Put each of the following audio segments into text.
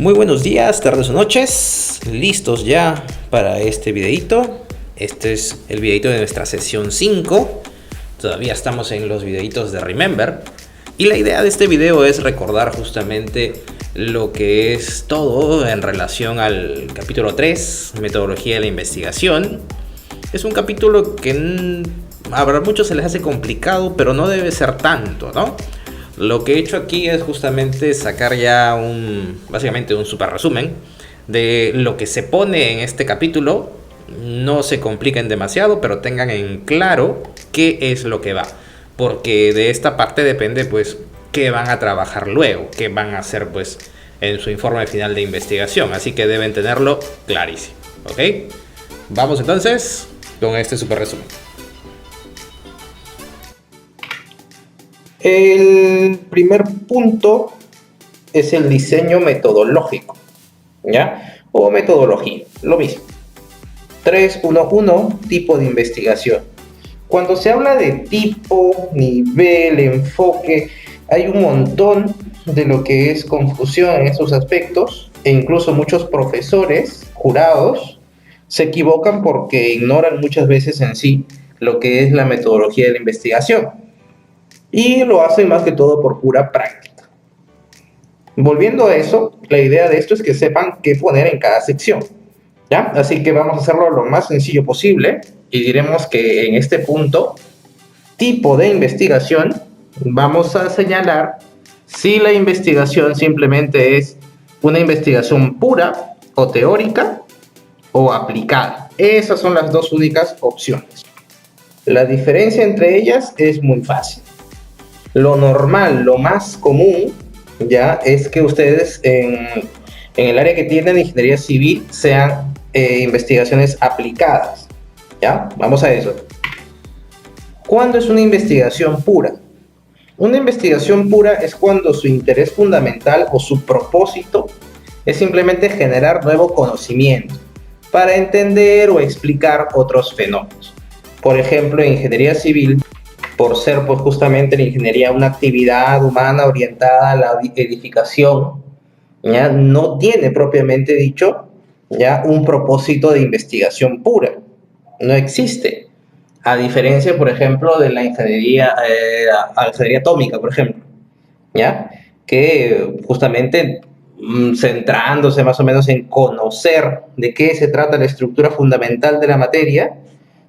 Muy buenos días, tardes o noches, listos ya para este videito. Este es el videito de nuestra sesión 5. Todavía estamos en los videitos de Remember. Y la idea de este video es recordar justamente lo que es todo en relación al capítulo 3, metodología de la investigación. Es un capítulo que a muchos se les hace complicado, pero no debe ser tanto, ¿no? Lo que he hecho aquí es justamente sacar ya básicamente un super resumen de lo que se pone en este capítulo. No se compliquen demasiado, pero tengan en claro qué es lo que va, porque de esta parte depende pues qué van a trabajar luego, qué van a hacer pues en su informe final de investigación, así que deben tenerlo clarísimo, ¿ok? Vamos entonces con este super resumen. El primer punto es el diseño metodológico, ¿ya? O metodología, lo mismo. 3.1, tipo de investigación. Cuando se habla de tipo, nivel, enfoque, hay un montón de lo que es confusión en esos aspectos, e incluso muchos profesores, jurados, se equivocan porque ignoran muchas veces en sí lo que es la metodología de la investigación. Y lo hacen más que todo por pura práctica. Volviendo a eso, la idea de esto es que sepan qué poner en cada sección, ¿ya? Así que vamos a hacerlo lo más sencillo posible y diremos que en este punto, tipo de investigación, vamos a señalar si la investigación simplemente es una investigación pura o teórica o aplicada. Esas son las dos únicas opciones. La diferencia entre ellas es muy fácil. Lo normal, lo más común, ya es que ustedes en el área que tienen de ingeniería civil sean investigaciones aplicadas, ¿ya? Vamos a eso. ¿Cuándo es una investigación pura? Una investigación pura es cuando su interés fundamental o su propósito es simplemente generar nuevo conocimiento para entender o explicar otros fenómenos. Por ejemplo, en ingeniería civil, por ser pues justamente la ingeniería una actividad humana orientada a la edificación, ¿ya? No tiene propiamente dicho ya un propósito de investigación pura, no existe, a diferencia por ejemplo de la ingeniería, ingeniería atómica por ejemplo, ¿ya? Que justamente centrándose más o menos en conocer de qué se trata la estructura fundamental de la materia,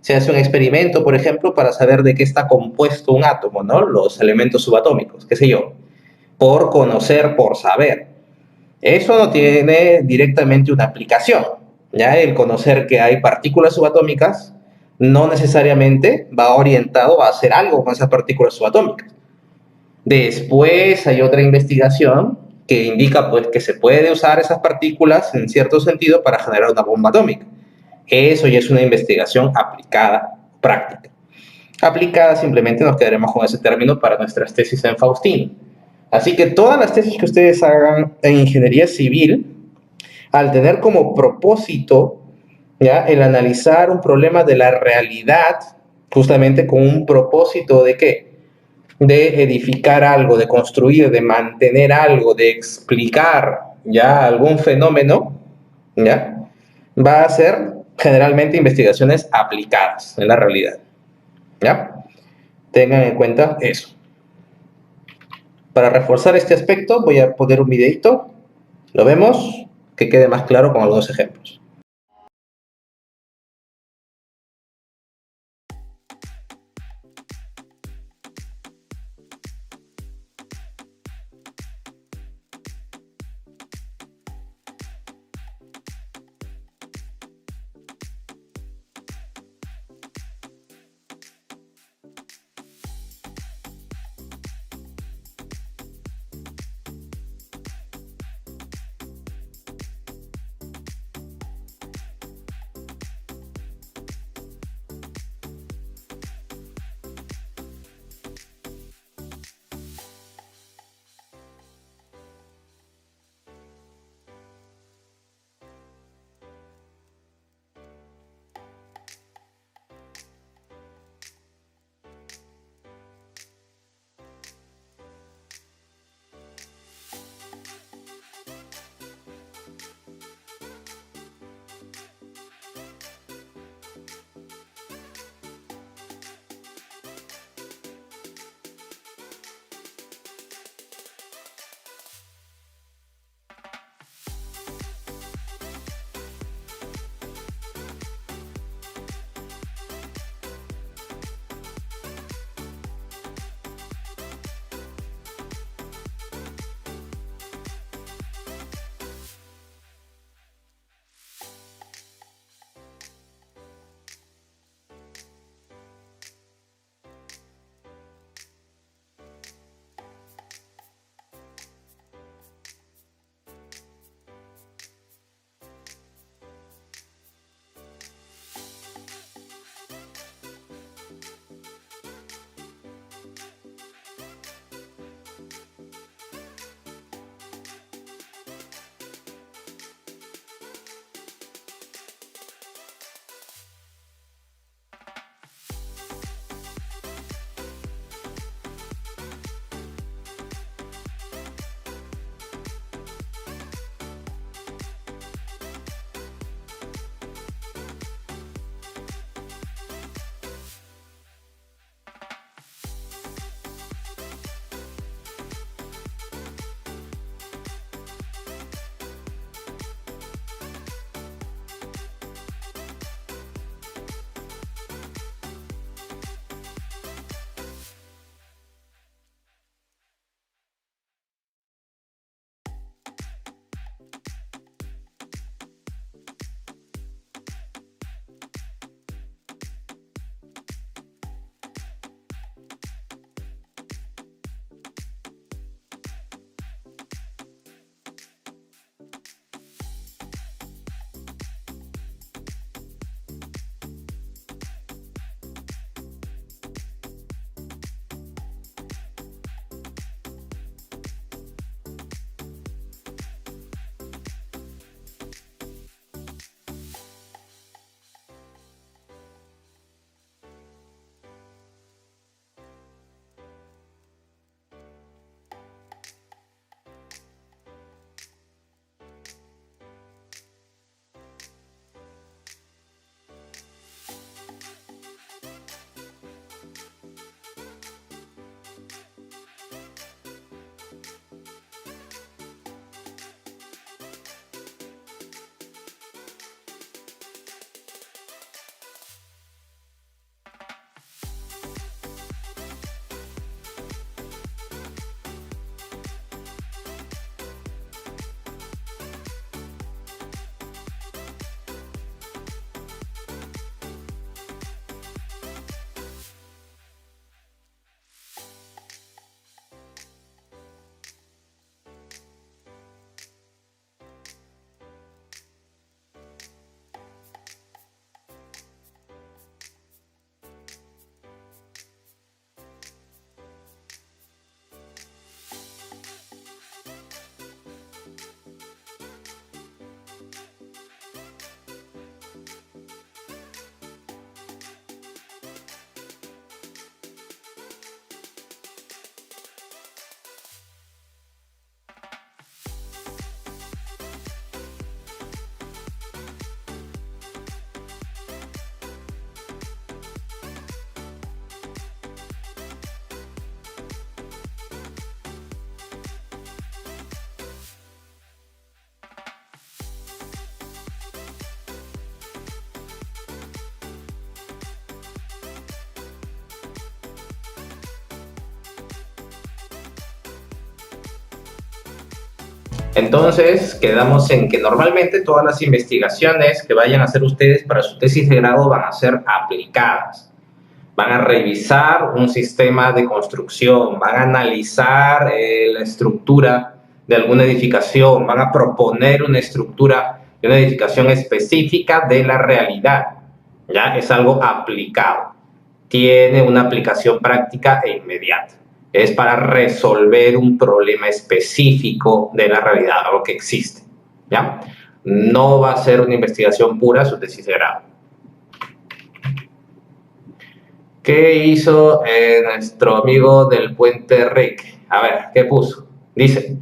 se hace un experimento, por ejemplo, para saber de qué está compuesto un átomo, ¿no? Los elementos subatómicos, qué sé yo, por conocer, por saber. Eso no tiene directamente una aplicación, ¿ya? El conocer que hay partículas subatómicas no necesariamente va orientado a hacer algo con esas partículas subatómicas. Después hay otra investigación que indica pues que se puede usar esas partículas en cierto sentido para generar una bomba atómica. Eso ya es una investigación aplicada, práctica. Aplicada simplemente nos quedaremos con ese término para nuestras tesis en Faustino. Así que todas las tesis que ustedes hagan en ingeniería civil, al tener como propósito ¿ya? El analizar un problema de la realidad, justamente con un propósito de qué? De edificar algo, de construir, de mantener algo, de explicar ya algún fenómeno, ¿ya? Va a ser generalmente investigaciones aplicadas en la realidad, ¿ya? Tengan en cuenta eso. Para reforzar este aspecto voy a poner un videito, lo vemos, que quede más claro con algunos ejemplos. Entonces, quedamos en que normalmente todas las investigaciones que vayan a hacer ustedes para su tesis de grado van a ser aplicadas. Van a revisar un sistema de construcción, van a analizar la estructura de alguna edificación, van a proponer una estructura de una edificación específica de la realidad. ¿Ya? Es algo aplicado. Tiene una aplicación práctica e inmediata. Es para resolver un problema específico de la realidad, algo que existe. ¿Ya? No va a ser una investigación pura su tesis de grado. ¿Qué hizo nuestro amigo del Puente Rick? A ver, ¿qué puso? Dice,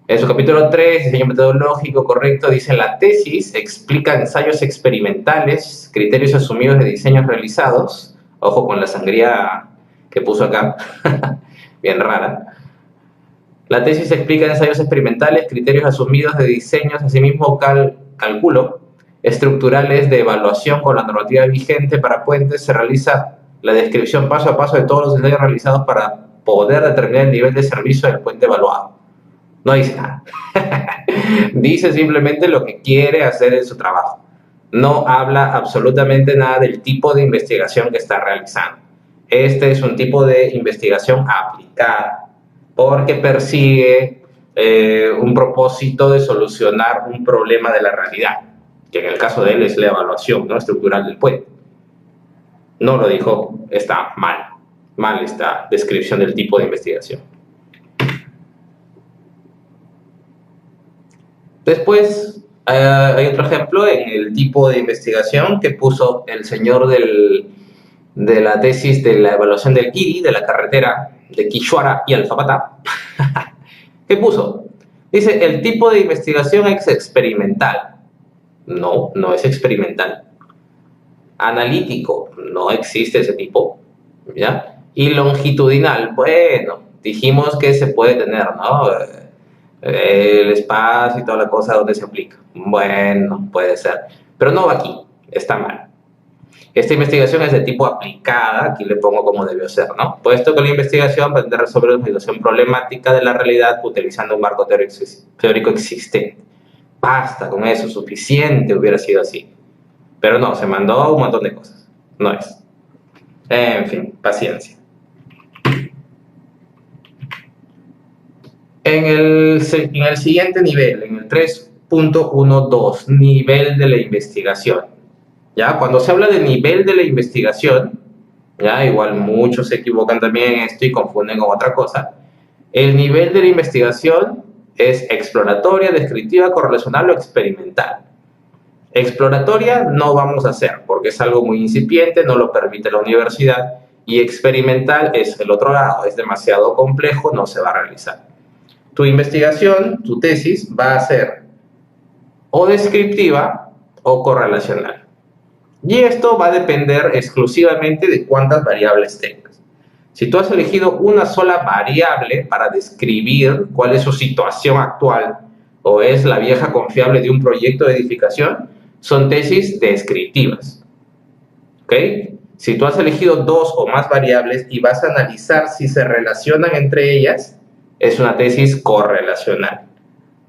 en su capítulo 3, diseño metodológico correcto, dice, la tesis explica ensayos experimentales, criterios asumidos de diseños realizados. Ojo con la sangría que puso acá, bien rara. La tesis explica ensayos experimentales, criterios asumidos de diseños, asimismo cálculo estructurales de evaluación con la normativa vigente para puentes. Se realiza la descripción paso a paso de todos los ensayos realizados para poder determinar el nivel de servicio del puente evaluado. No dice nada. Dice simplemente lo que quiere hacer en su trabajo. No habla absolutamente nada del tipo de investigación que está realizando. Este es un tipo de investigación aplicada porque persigue un propósito de solucionar un problema de la realidad, que en el caso de él es la evaluación, ¿no?, estructural del puente. No lo dijo, está mal esta descripción del tipo de investigación. Después hay otro ejemplo en el tipo de investigación que puso el señor de la tesis de la evaluación del Kiri, de la carretera de Quichuara y Alfapata. ¿Qué puso? Dice, el tipo de investigación es experimental. No, no es experimental. Analítico, no existe ese tipo, ¿ya? Y longitudinal, bueno, dijimos que se puede tener, ¿no? El espacio y toda la cosa donde se aplica. Bueno, puede ser, pero no va aquí, está mal. Esta investigación es de tipo aplicada, aquí le pongo como debió ser, ¿no? Puesto que la investigación pretende resolver una situación problemática de la realidad utilizando un marco teórico existente. Basta con eso, suficiente hubiera sido así. Pero no, se mandó un montón de cosas. No es. En fin, paciencia. En el siguiente nivel, en el 3.12, nivel de la investigación. ¿Ya? Cuando se habla de nivel de la investigación, ¿ya? Igual muchos se equivocan también en esto y confunden con otra cosa. El nivel de la investigación es exploratoria, descriptiva, correlacional o experimental. Exploratoria no vamos a hacer porque es algo muy incipiente, no lo permite la universidad, y experimental es el otro lado, es demasiado complejo, no se va a realizar. Tu investigación, tu tesis, va a ser o descriptiva o correlacional. Y esto va a depender exclusivamente de cuántas variables tengas. Si tú has elegido una sola variable para describir cuál es su situación actual o es la vieja confiable de un proyecto de edificación, son tesis descriptivas. ¿Ok? Si tú has elegido dos o más variables y vas a analizar si se relacionan entre ellas, es una tesis correlacional.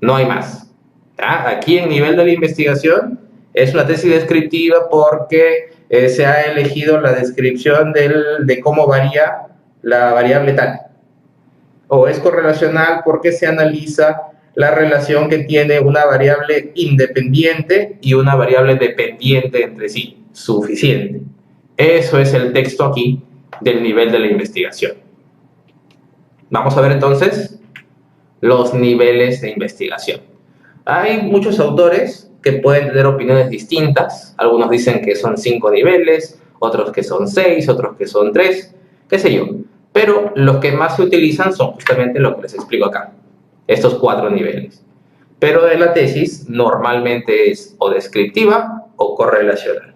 No hay más. ¿Ya? Aquí en nivel de la investigación es una tesis descriptiva porque se ha elegido la descripción de cómo varía la variable tal. O es correlacional porque se analiza la relación que tiene una variable independiente y una variable dependiente entre sí. Suficiente. Eso es el texto aquí del nivel de la investigación. Vamos a ver entonces los niveles de investigación. Hay muchos autores que pueden tener opiniones distintas. Algunos dicen que son 5 niveles, otros que son 6, otros que son 3, qué sé yo. Pero los que más se utilizan son justamente lo que les explico acá, estos 4 niveles. Pero de la tesis normalmente es o descriptiva o correlacional.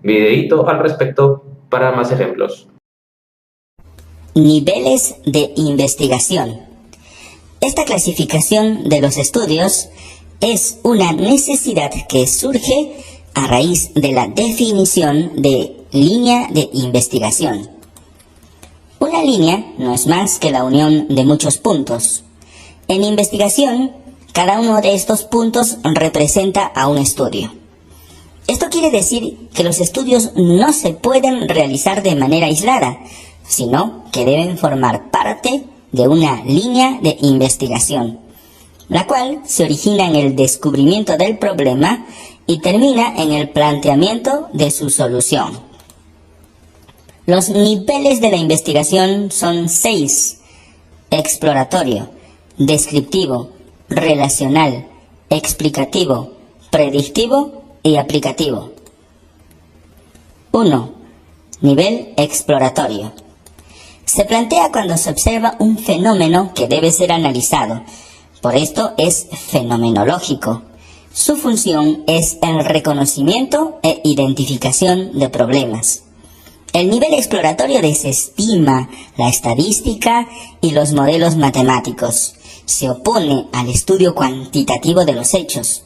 Videíto al respecto para más ejemplos. Niveles de investigación. Esta clasificación de los estudios es una necesidad que surge a raíz de la definición de línea de investigación. Una línea no es más que la unión de muchos puntos. En investigación, cada uno de estos puntos representa a un estudio. Esto quiere decir que los estudios no se pueden realizar de manera aislada, sino que deben formar parte de una línea de investigación, la cual se origina en el descubrimiento del problema y termina en el planteamiento de su solución. Los niveles de la investigación son 6: exploratorio, descriptivo, relacional, explicativo, predictivo y aplicativo. 1. Nivel exploratorio. Se plantea cuando se observa un fenómeno que debe ser analizado. Por esto es fenomenológico. Su función es el reconocimiento e identificación de problemas. El nivel exploratorio desestima la estadística y los modelos matemáticos. Se opone al estudio cuantitativo de los hechos.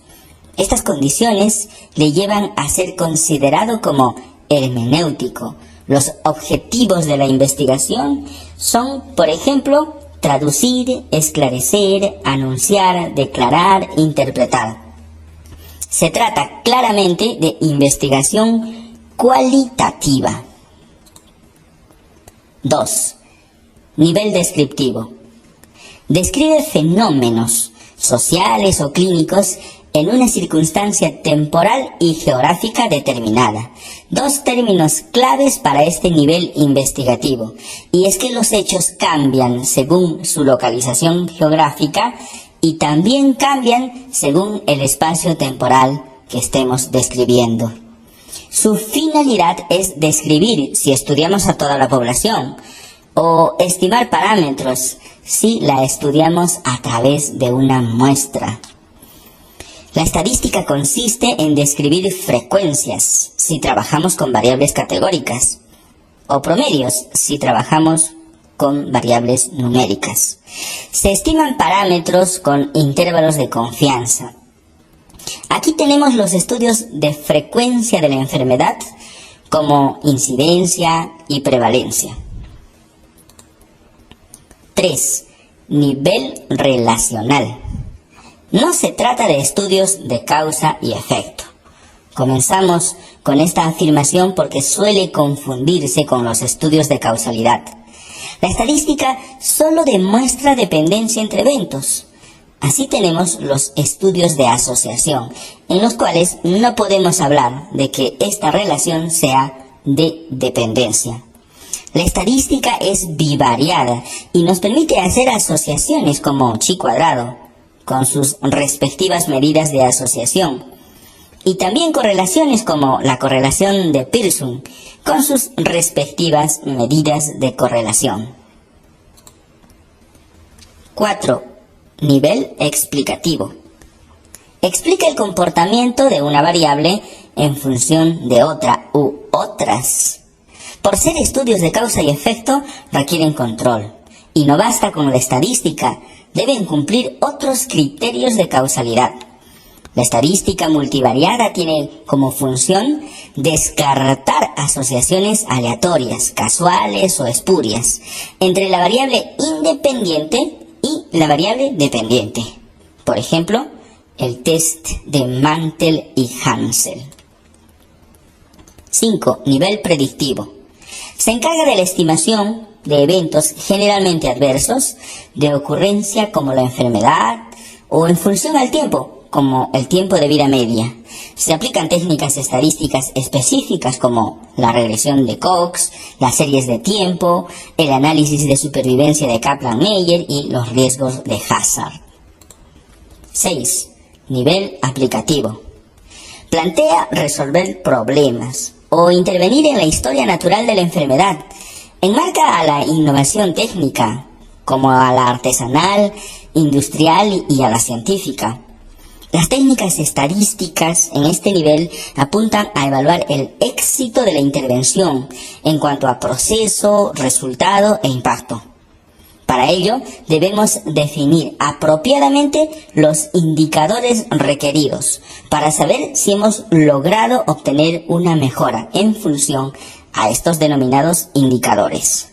Estas condiciones le llevan a ser considerado como hermenéutico. Los objetivos de la investigación son, por ejemplo, traducir, esclarecer, anunciar, declarar, interpretar. Se trata claramente de investigación cualitativa. 2. Nivel descriptivo. Describe fenómenos sociales o clínicos en una circunstancia temporal y geográfica determinada. 2 términos claves para este nivel investigativo, y es que los hechos cambian según su localización geográfica y también cambian según el espacio temporal que estemos describiendo. Su finalidad es describir si estudiamos a toda la población, o estimar parámetros si la estudiamos a través de una muestra. La estadística consiste en describir frecuencias si trabajamos con variables categóricas, o promedios si trabajamos con variables numéricas. Se estiman parámetros con intervalos de confianza. Aquí tenemos los estudios de frecuencia de la enfermedad como incidencia y prevalencia. 3. Nivel relacional. No se trata de estudios de causa y efecto. Comenzamos con esta afirmación porque suele confundirse con los estudios de causalidad. La estadística solo demuestra dependencia entre eventos. Así tenemos los estudios de asociación, en los cuales no podemos hablar de que esta relación sea de dependencia. La estadística es bivariada y nos permite hacer asociaciones como chi cuadrado, con sus respectivas medidas de asociación, y también correlaciones como la correlación de Pearson, con sus respectivas medidas de correlación. 4. Nivel explicativo. Explica el comportamiento de una variable en función de otra u otras. Por ser estudios de causa y efecto, requieren control. Y no basta con la estadística, deben cumplir otros criterios de causalidad. La estadística multivariada tiene como función descartar asociaciones aleatorias, casuales o espurias, entre la variable independiente y la variable dependiente. Por ejemplo, el test de Mantel y Hansel. 5. Nivel predictivo. Se encarga de la estimación de eventos generalmente adversos, de ocurrencia como la enfermedad, o en función al tiempo, como el tiempo de vida media. Se aplican técnicas estadísticas específicas como la regresión de Cox, las series de tiempo, el análisis de supervivencia de Kaplan-Meier y los riesgos de Hazard. 6. Nivel aplicativo. Plantea resolver problemas o intervenir en la historia natural de la enfermedad. Enmarca a la innovación técnica, como a la artesanal, industrial y a la científica. Las técnicas estadísticas en este nivel apuntan a evaluar el éxito de la intervención en cuanto a proceso, resultado e impacto. Para ello, debemos definir apropiadamente los indicadores requeridos para saber si hemos logrado obtener una mejora en función a estos denominados indicadores.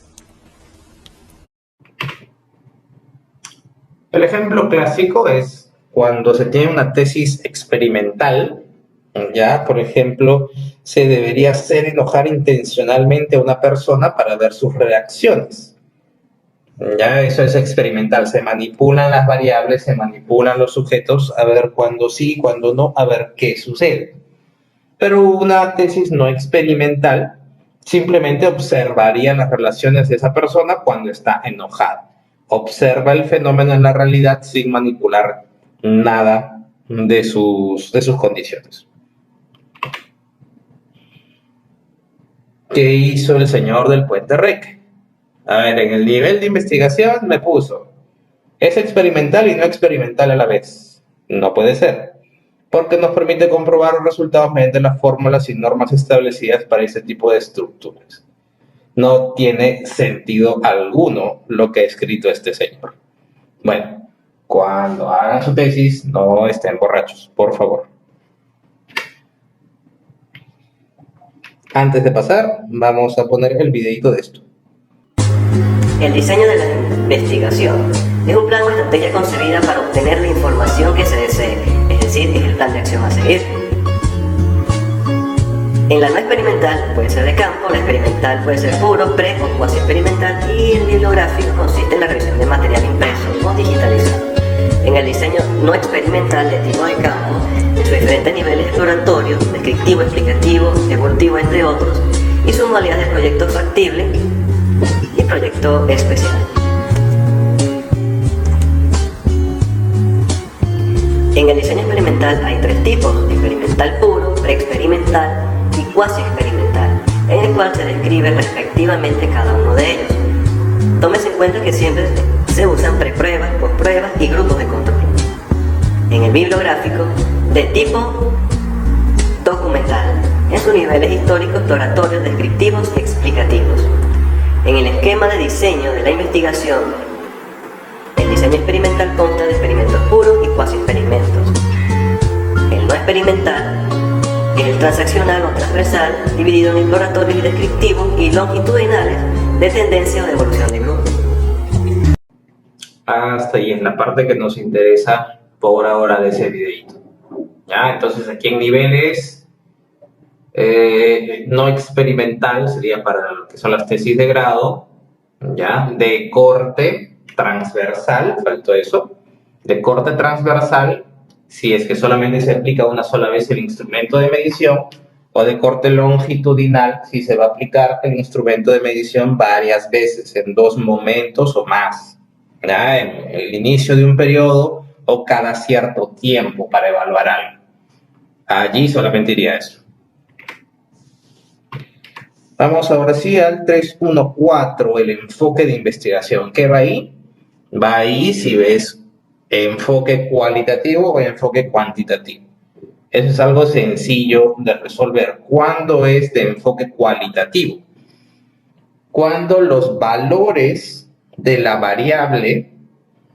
El ejemplo clásico es cuando se tiene una tesis experimental, ya, por ejemplo, se debería hacer enojar intencionalmente a una persona para ver sus reacciones. Ya, eso es experimental, se manipulan las variables, se manipulan los sujetos a ver cuándo sí, cuándo no, a ver qué sucede. Pero una tesis no experimental simplemente observaría las relaciones de esa persona cuando está enojada. Observa el fenómeno en la realidad sin manipular nada de sus condiciones. ¿Qué hizo el señor del Puente Rec? A ver, en el nivel de investigación me puso, es experimental y no experimental a la vez. No puede ser, porque nos permite comprobar los resultados mediante las fórmulas y normas establecidas para ese tipo de estructuras. No tiene sentido alguno lo que ha escrito este señor. Bueno, cuando hagan su tesis, no estén borrachos, por favor. Antes de pasar, vamos a poner el videito de esto. El diseño de la investigación es un plan o estrategia concebida para obtener la información que se desee, es decir, es el plan de acción a seguir. En la no experimental puede ser de campo, la experimental puede ser puro, pre o cuasi experimental, y el bibliográfico consiste en la revisión de material impreso o digitalizado. En el diseño no experimental de tipo de campo, en sus diferentes niveles exploratorios, descriptivo, explicativo, evolutivo, entre otros, y sus modalidades de proyecto factible y proyecto especial. En el diseño experimental hay tres tipos: experimental puro, preexperimental y cuasi experimental, en el cual se describe respectivamente cada uno de ellos. Tómese en cuenta que siempre se usan prepruebas, postpruebas y grupos de control. En el bibliográfico, de tipo documental, en sus niveles históricos, exploratorios, descriptivos y explicativos. En el esquema de diseño de la investigación, el diseño experimental consta de experimentos puros y cuasi experimentos. El no experimental es el transaccional o transversal, dividido en exploratorios y descriptivos y longitudinales de tendencia o de evolución de grupo. Hasta ahí en la parte que nos interesa por ahora de ese videito. Ya, entonces aquí en niveles no experimental sería para lo que son las tesis de grado, ya, de corte transversal, faltó eso, de corte transversal, si es que solamente se aplica una sola vez el instrumento de medición, o de corte longitudinal, si se va a aplicar el instrumento de medición varias veces, en dos momentos o más, ¿ya? En el inicio de un periodo o cada cierto tiempo para evaluar algo. Allí solamente iría eso. Vamos ahora sí al 3.1.4, el enfoque de investigación. ¿Qué va ahí? Va ahí si ves enfoque cualitativo o enfoque cuantitativo. Eso es algo sencillo de resolver. ¿Cuándo es de enfoque cualitativo? Cuando los valores de la variable,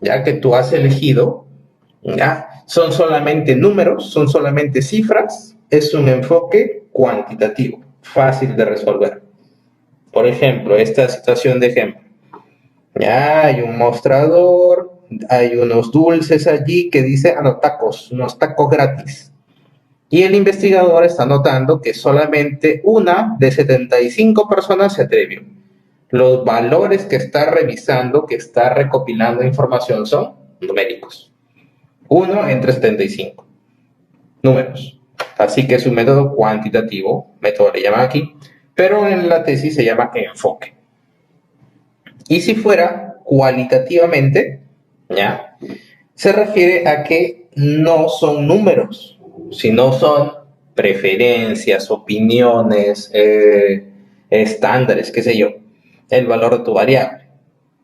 ya que tú has elegido, ya, son solamente números, son solamente cifras, es un enfoque cuantitativo, fácil de resolver. Por ejemplo, esta situación de ejemplo. Ya hay un mostrador, hay unos dulces allí que dice, unos tacos gratis. Y el investigador está notando que solamente una de 75 personas se atrevió. Los valores que está revisando, que está recopilando información son numéricos. 1 entre 75. Números. Así que es un método cuantitativo, método le llaman aquí, pero en la tesis se llama enfoque. Y si fuera cualitativamente, ¿ya? Se refiere a que no son números, sino son preferencias, opiniones, estándares, qué sé yo, el valor de tu variable.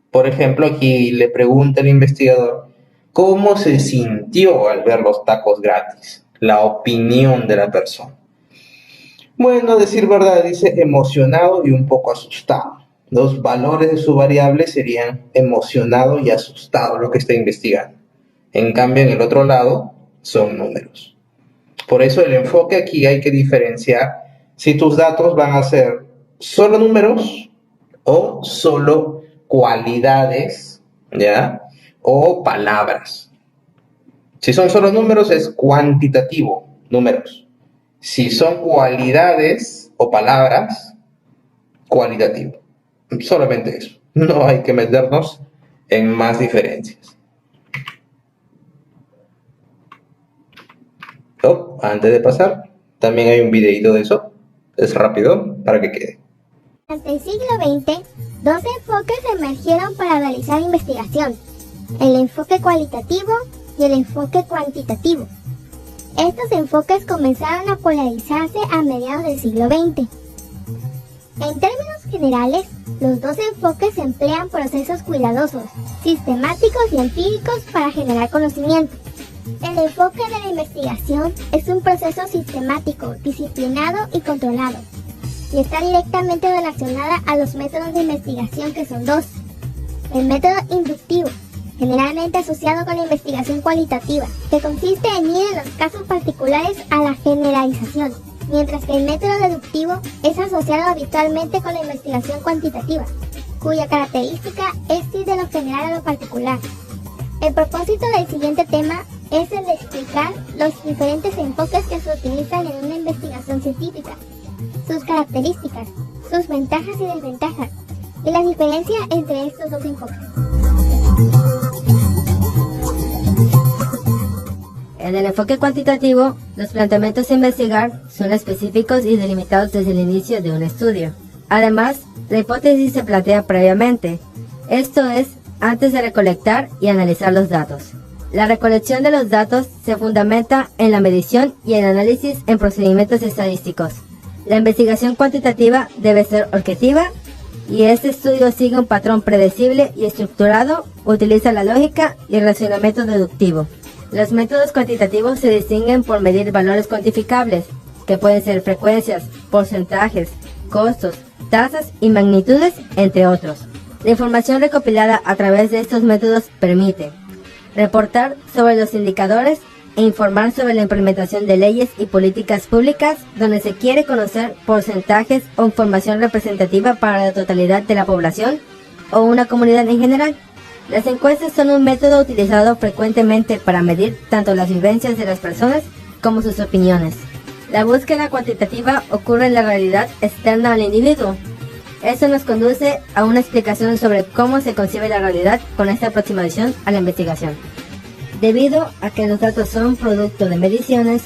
Por ejemplo, aquí le pregunta el investigador, ¿cómo se sintió al ver los tacos gratis? La opinión de la persona. Bueno, a decir verdad, dice emocionado y un poco asustado. Los valores de su variable serían emocionado y asustado, lo que está investigando. En cambio, en el otro lado, son números. Por eso el enfoque aquí hay que diferenciar si tus datos van a ser solo números o solo cualidades, ¿ya? o palabras. Si son solo números es cuantitativo, números. Si son cualidades o palabras, cualitativo. Solamente eso. No hay que meternos en más diferencias. Antes de pasar, también hay un videito de eso. Es rápido para que quede. Durante el siglo XX, dos enfoques emergieron para realizar investigación: el enfoque cualitativo y el enfoque cuantitativo. Estos enfoques comenzaron a polarizarse a mediados del siglo XX. En términos generales, los dos enfoques emplean procesos cuidadosos, sistemáticos y empíricos para generar conocimiento. El enfoque de la investigación es un proceso sistemático, disciplinado y controlado, y está directamente relacionada a los métodos de investigación, que son dos. El método inductivo, generalmente asociado con la investigación cualitativa, que consiste en ir en los casos particulares a la generalización, mientras que el método deductivo es asociado habitualmente con la investigación cuantitativa, cuya característica es ir de lo general a lo particular. El propósito del siguiente tema es el de explicar los diferentes enfoques que se utilizan en una investigación científica, sus características, sus ventajas y desventajas, y la diferencia entre estos dos enfoques. En el enfoque cuantitativo, los planteamientos a investigar son específicos y delimitados desde el inicio de un estudio. Además, la hipótesis se plantea previamente, esto es, antes de recolectar y analizar los datos. La recolección de los datos se fundamenta en la medición y el análisis en procedimientos estadísticos. La investigación cuantitativa debe ser objetiva y este estudio sigue un patrón predecible y estructurado, utiliza la lógica y el razonamiento deductivo. Los métodos cuantitativos se distinguen por medir valores cuantificables, que pueden ser frecuencias, porcentajes, costos, tasas y magnitudes, entre otros. La información recopilada a través de estos métodos permite reportar sobre los indicadores e informar sobre la implementación de leyes y políticas públicas donde se quiere conocer porcentajes o información representativa para la totalidad de la población o una comunidad en general. Las encuestas son un método utilizado frecuentemente para medir tanto las vivencias de las personas como sus opiniones. La búsqueda cuantitativa ocurre en la realidad externa al individuo. Esto nos conduce a una explicación sobre cómo se concibe la realidad con esta aproximación a la investigación. Debido a que los datos son producto de mediciones,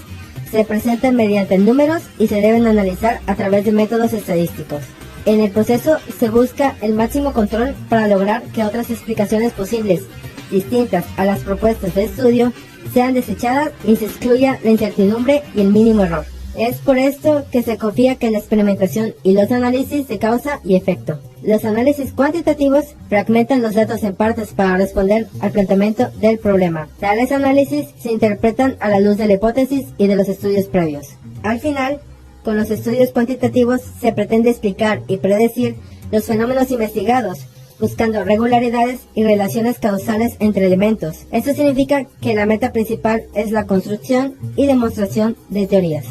se presentan mediante números y se deben analizar a través de métodos estadísticos. En el proceso se busca el máximo control para lograr que otras explicaciones posibles, distintas a las propuestas de estudio, sean desechadas y se excluya la incertidumbre y el mínimo error. Es por esto que se confía que la experimentación y los análisis de causa y efecto. Los análisis cuantitativos fragmentan los datos en partes para responder al planteamiento del problema. Tales análisis se interpretan a la luz de la hipótesis y de los estudios previos. Al final, con los estudios cuantitativos se pretende explicar y predecir los fenómenos investigados, buscando regularidades y relaciones causales entre elementos. Esto significa que la meta principal es la construcción y demostración de teorías.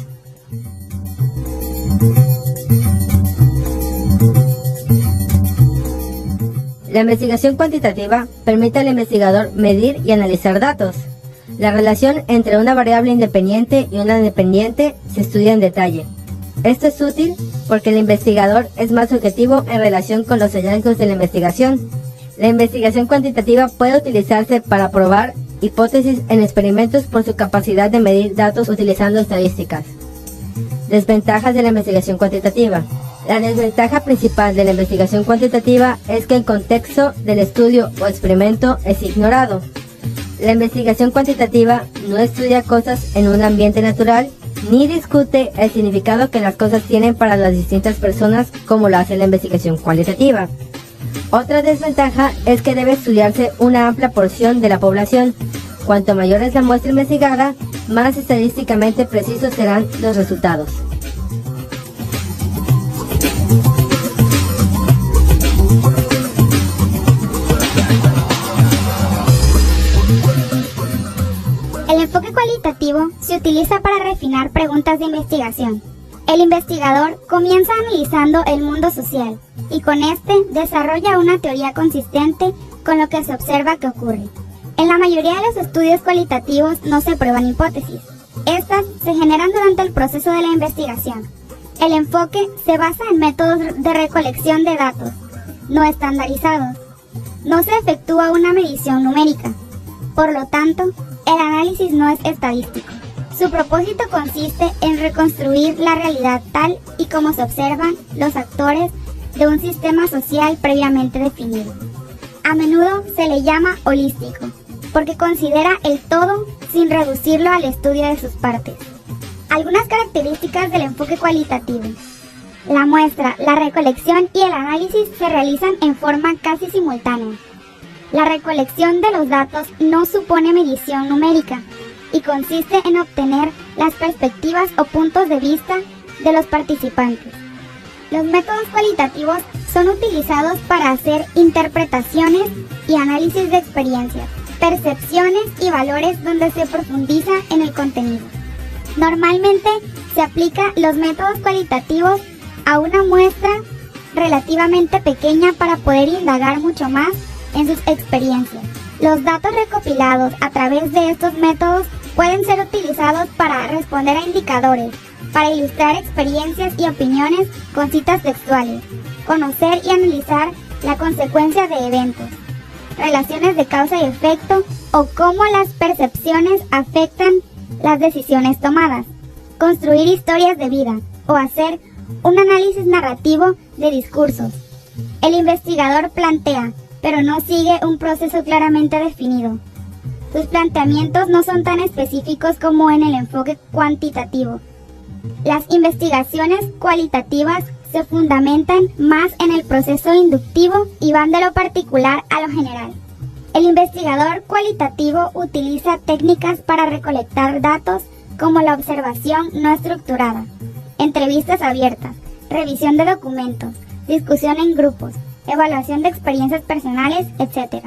La investigación cuantitativa permite al investigador medir y analizar datos. La relación entre una variable independiente y una dependiente se estudia en detalle. Esto es útil porque el investigador es más objetivo en relación con los hallazgos de la investigación. La investigación cuantitativa puede utilizarse para probar hipótesis en experimentos por su capacidad de medir datos utilizando estadísticas. Desventajas de la investigación cuantitativa. La desventaja principal de la investigación cuantitativa es que el contexto del estudio o experimento es ignorado. La investigación cuantitativa no estudia cosas en un ambiente natural, ni discute el significado que las cosas tienen para las distintas personas como lo hace la investigación cualitativa. Otra desventaja es que debe estudiarse una amplia porción de la población. Cuanto mayor es la muestra investigada, más estadísticamente precisos serán los resultados. El enfoque cualitativo se utiliza para refinar preguntas de investigación. El investigador comienza analizando el mundo social y con este desarrolla una teoría consistente con lo que se observa que ocurre. En la mayoría de los estudios cualitativos no se prueban hipótesis. Estas se generan durante el proceso de la investigación. El enfoque se basa en métodos de recolección de datos, no estandarizados. No se efectúa una medición numérica. Por lo tanto, el análisis no es estadístico. Su propósito consiste en reconstruir la realidad tal y como se observan los actores de un sistema social previamente definido. A menudo se le llama holístico, porque considera el todo sin reducirlo al estudio de sus partes. Algunas características del enfoque cualitativo. La muestra, la recolección y el análisis se realizan en forma casi simultánea. La recolección de los datos no supone medición numérica y consiste en obtener las perspectivas o puntos de vista de los participantes. Los métodos cualitativos son utilizados para hacer interpretaciones y análisis de experiencias, percepciones y valores donde se profundiza en el contenido. Normalmente se aplica los métodos cualitativos a una muestra relativamente pequeña para poder indagar mucho más en sus experiencias. Los datos recopilados a través de estos métodos pueden ser utilizados para responder a indicadores, para ilustrar experiencias y opiniones con citas textuales, conocer y analizar la consecuencia de eventos, relaciones de causa y efecto o cómo las percepciones afectan las decisiones tomadas, construir historias de vida o hacer un análisis narrativo de discursos. El investigador plantea, pero no sigue un proceso claramente definido. Sus planteamientos no son tan específicos como en el enfoque cuantitativo. Las investigaciones cualitativas se fundamentan más en el proceso inductivo y van de lo particular a lo general. El investigador cualitativo utiliza técnicas para recolectar datos como la observación no estructurada, entrevistas abiertas, revisión de documentos, discusión en grupos, evaluación de experiencias personales, etc.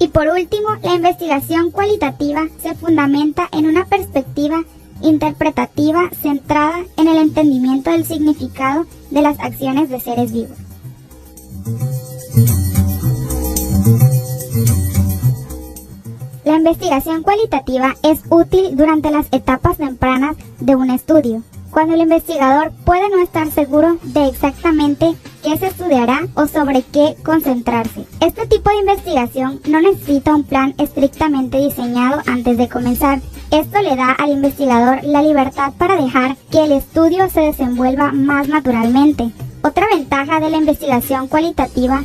Y por último, la investigación cualitativa se fundamenta en una perspectiva interpretativa centrada en el entendimiento del significado de las acciones de seres vivos. La investigación cualitativa es útil durante las etapas tempranas de un estudio, cuando el investigador puede no estar seguro de exactamente qué se estudiará o sobre qué concentrarse. Este tipo de investigación no necesita un plan estrictamente diseñado antes de comenzar. Esto le da al investigador la libertad para dejar que el estudio se desenvuelva más naturalmente. Otra ventaja de la investigación cualitativa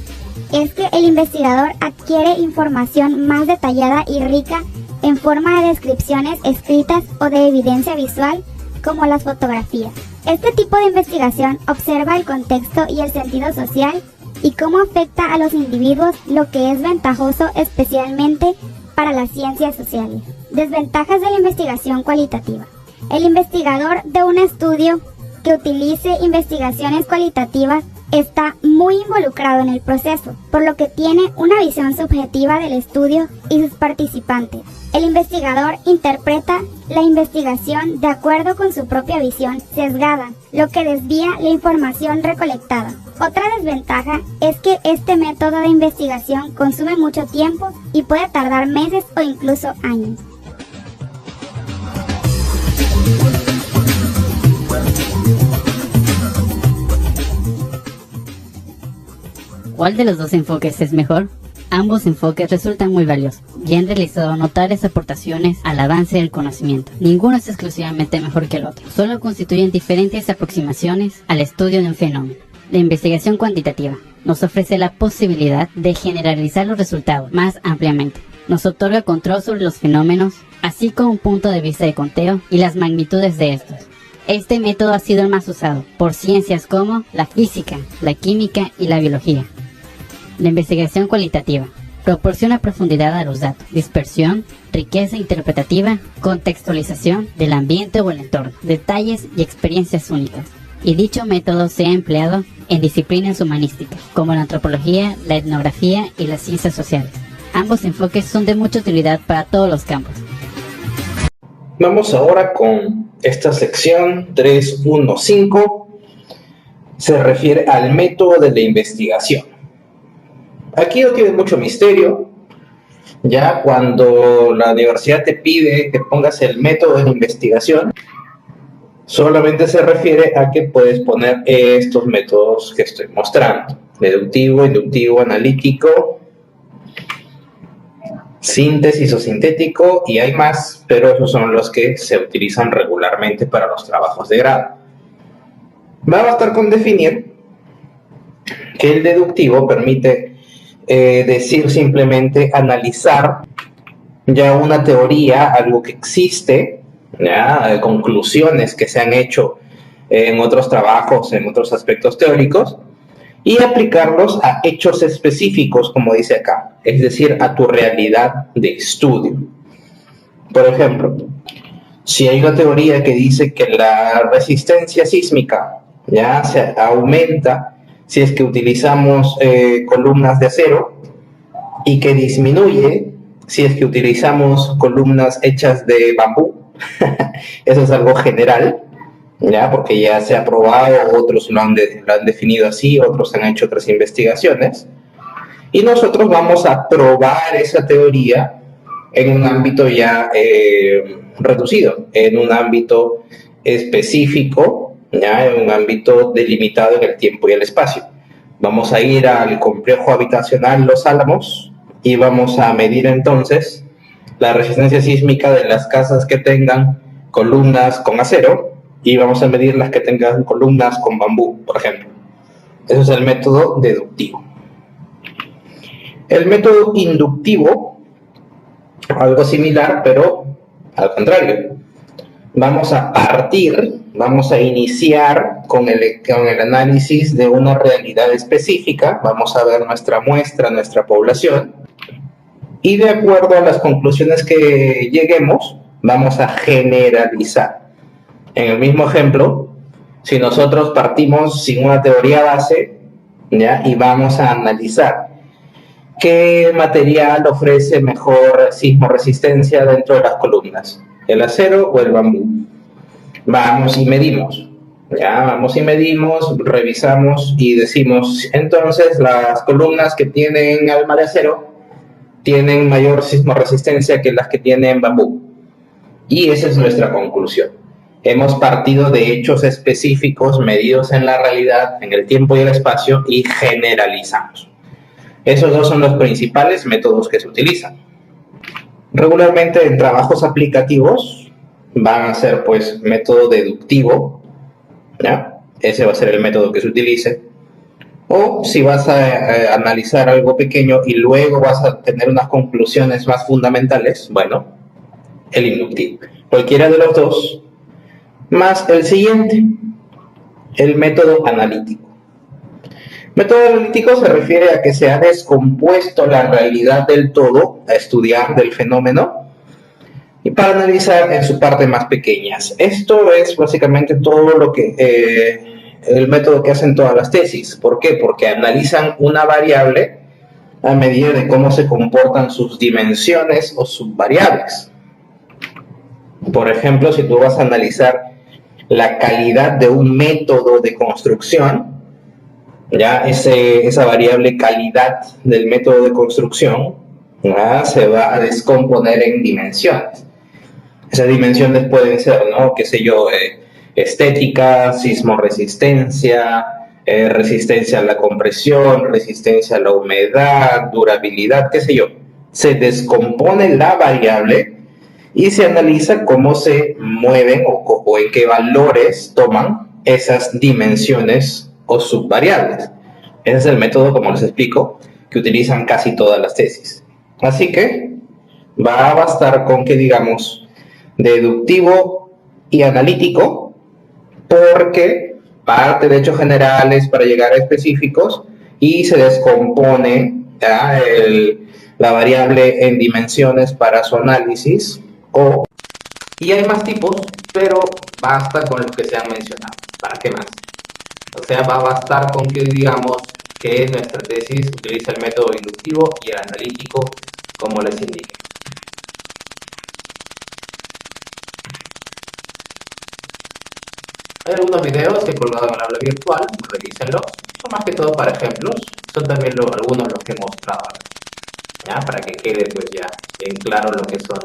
es que el investigador adquiere información más detallada y rica en forma de descripciones escritas o de evidencia visual, como las fotografías. Este tipo de investigación observa el contexto y el sentido social y cómo afecta a los individuos, lo que es ventajoso especialmente para las ciencias sociales. Desventajas de la investigación cualitativa. El investigador de un estudio que utilice investigaciones cualitativas está muy involucrado en el proceso, por lo que tiene una visión subjetiva del estudio y sus participantes. El investigador interpreta la investigación de acuerdo con su propia visión sesgada, lo que desvía la información recolectada. Otra desventaja es que este método de investigación consume mucho tiempo y puede tardar meses o incluso años. ¿Cuál de los dos enfoques es mejor? Ambos enfoques resultan muy valiosos y han realizado notables aportaciones al avance del conocimiento. Ninguno es exclusivamente mejor que el otro, solo constituyen diferentes aproximaciones al estudio de un fenómeno. La investigación cuantitativa nos ofrece la posibilidad de generalizar los resultados más ampliamente. Nos otorga control sobre los fenómenos, así como un punto de vista de conteo y las magnitudes de estos. Este método ha sido el más usado por ciencias como la física, la química y la biología. La investigación cualitativa proporciona profundidad a los datos, dispersión, riqueza interpretativa, contextualización del ambiente o el entorno, detalles y experiencias únicas. Y dicho método se ha empleado en disciplinas humanísticas, como la antropología, la etnografía y las ciencias sociales. Ambos enfoques son de mucha utilidad para todos los campos. Vamos ahora con esta sección 3.1.5. Se refiere al método de la investigación. Aquí no tiene mucho misterio. Ya cuando la universidad te pide que pongas el método de investigación, solamente se refiere a que puedes poner estos métodos que estoy mostrando: deductivo, inductivo, analítico, síntesis o sintético, y hay más, pero esos son los que se utilizan regularmente para los trabajos de grado. Va a bastar con definir que el deductivo permite decir simplemente analizar ya una teoría, algo que existe, ya, conclusiones que se han hecho en otros trabajos, en otros aspectos teóricos, y aplicarlos a hechos específicos, como dice acá, es decir, a tu realidad de estudio. Por ejemplo, si hay una teoría que dice que la resistencia sísmica ya se aumenta si es que utilizamos columnas de acero, y que disminuye si es que utilizamos columnas hechas de bambú, eso es algo general, ya, porque ya se ha probado, otros lo han definido así, otros han hecho otras investigaciones, y nosotros vamos a probar esa teoría en un ámbito ya reducido, en un ámbito específico, ya, en un ámbito delimitado en el tiempo y el espacio. Vamos a ir al complejo habitacional Los Álamos y vamos a medir entonces la resistencia sísmica de las casas que tengan columnas con acero, y vamos a medir las que tengan columnas con bambú, por ejemplo. Eso es el método deductivo. El método inductivo, algo similar, pero al contrario. Vamos a partir, vamos a iniciar con el análisis de una realidad específica, vamos a ver nuestra muestra, nuestra población, y de acuerdo a las conclusiones que lleguemos, vamos a generalizar. En el mismo ejemplo, si nosotros partimos sin una teoría base, ¿ya?, y vamos a analizar qué material ofrece mejor sismoresistencia dentro de las columnas, el acero o el bambú. Vamos y medimos, ya, vamos y medimos, revisamos y decimos, entonces las columnas que tienen alma de acero tienen mayor sismoresistencia que las que tienen bambú. Y esa es nuestra conclusión. Hemos partido de hechos específicos medidos en la realidad, en el tiempo y el espacio, y generalizamos. Esos dos son los principales métodos que se utilizan. Regularmente en trabajos aplicativos van a ser pues método deductivo, ¿ya? Ese va a ser el método que se utilice. O si vas a analizar algo pequeño y luego vas a tener unas conclusiones más fundamentales, bueno, el inductivo. Cualquiera de los dos, más el siguiente, el método analítico. Método analítico se refiere a que se ha descompuesto la realidad del todo, a estudiar del fenómeno, y para analizar en su parte más pequeñas. Esto es básicamente todo lo que el método que hacen todas las tesis. ¿Por qué? Porque analizan una variable a medida de cómo se comportan sus dimensiones o subvariables. Por ejemplo, si tú vas a analizar la calidad de un método de construcción, ya esa variable calidad del método de construcción, ¿ya?, se va a descomponer en dimensiones. Esas dimensiones pueden ser, ¿no?, qué sé yo, estética, sismoresistencia, resistencia a la compresión, resistencia a la humedad, durabilidad, qué sé yo. Se descompone la variable y se analiza cómo se mueven o en qué valores toman esas dimensiones o subvariables. Ese es el método, como les explico, que utilizan casi todas las tesis. Así que va a bastar con que digamos deductivo y analítico, porque parte de hechos generales para llegar a específicos y se descompone la variable en dimensiones para su análisis. Y hay más tipos, pero basta con los que se han mencionado. ¿Para qué más? O sea, va a bastar con que digamos que nuestra tesis utiliza el método inductivo y el analítico, como les indiqué. Hay algunos videos que he colgado en el aula virtual, revísenlos. Son más que todo para ejemplos, son también algunos los que he mostrado. ¿ya? Para que quede pues ya en claro lo que son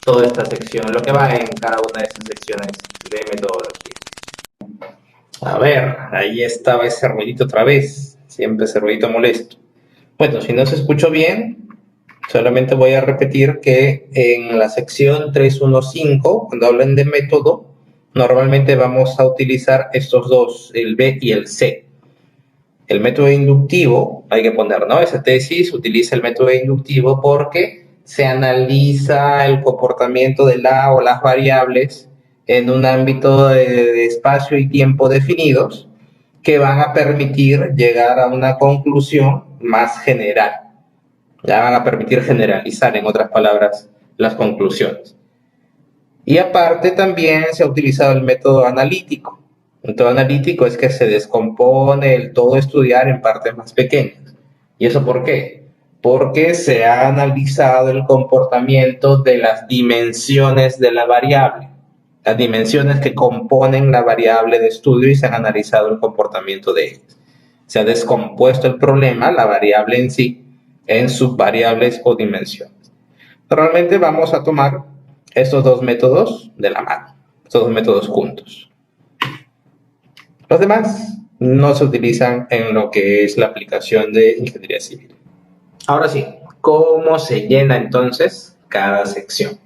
toda esta sección, lo que va en cada una de estas secciones de metodología. A ver, ahí estaba ese ruidito otra vez, siempre ese ruidito molesto. Bueno, si no se escuchó bien, solamente voy a repetir que en la sección 315, cuando hablan de método, normalmente vamos a utilizar estos dos, el B y el C. El método inductivo, hay que poner, ¿no? Esa tesis utiliza el método inductivo porque se analiza el comportamiento de la o las variables en un ámbito de espacio y tiempo definidos que van a permitir llegar a una conclusión más general. Ya van a permitir generalizar, en otras palabras, las conclusiones. Y aparte también se ha utilizado el método analítico. El método analítico es que se descompone el todo estudiar en partes más pequeñas. ¿Y eso por qué? Porque se ha analizado el comportamiento de las dimensiones de la variable. Las dimensiones que componen la variable de estudio y se han analizado el comportamiento de ellas. Se ha descompuesto el problema, la variable en sí, en subvariables o dimensiones. Normalmente vamos a tomar estos dos métodos de la mano, estos dos métodos juntos. Los demás no se utilizan en lo que es la aplicación de ingeniería civil. Ahora sí, ¿cómo se llena entonces cada sección?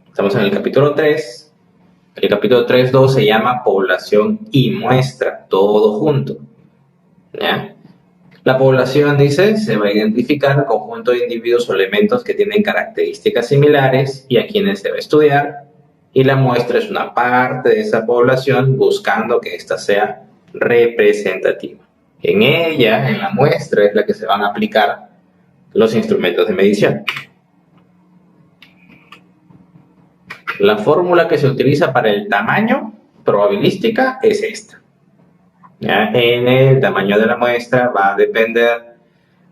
Estamos en el capítulo 3. El capítulo 3.2 se llama población y muestra, todo junto. ¿Ya? La población, dice, se va a identificar el conjunto de individuos o elementos que tienen características similares y a quienes se va a estudiar, y la muestra es una parte de esa población buscando que ésta sea representativa. En ella, en la muestra, es la que se van a aplicar los instrumentos de medición. La fórmula que se utiliza para el tamaño probabilística es esta. ¿Ya? En el tamaño de la muestra va a depender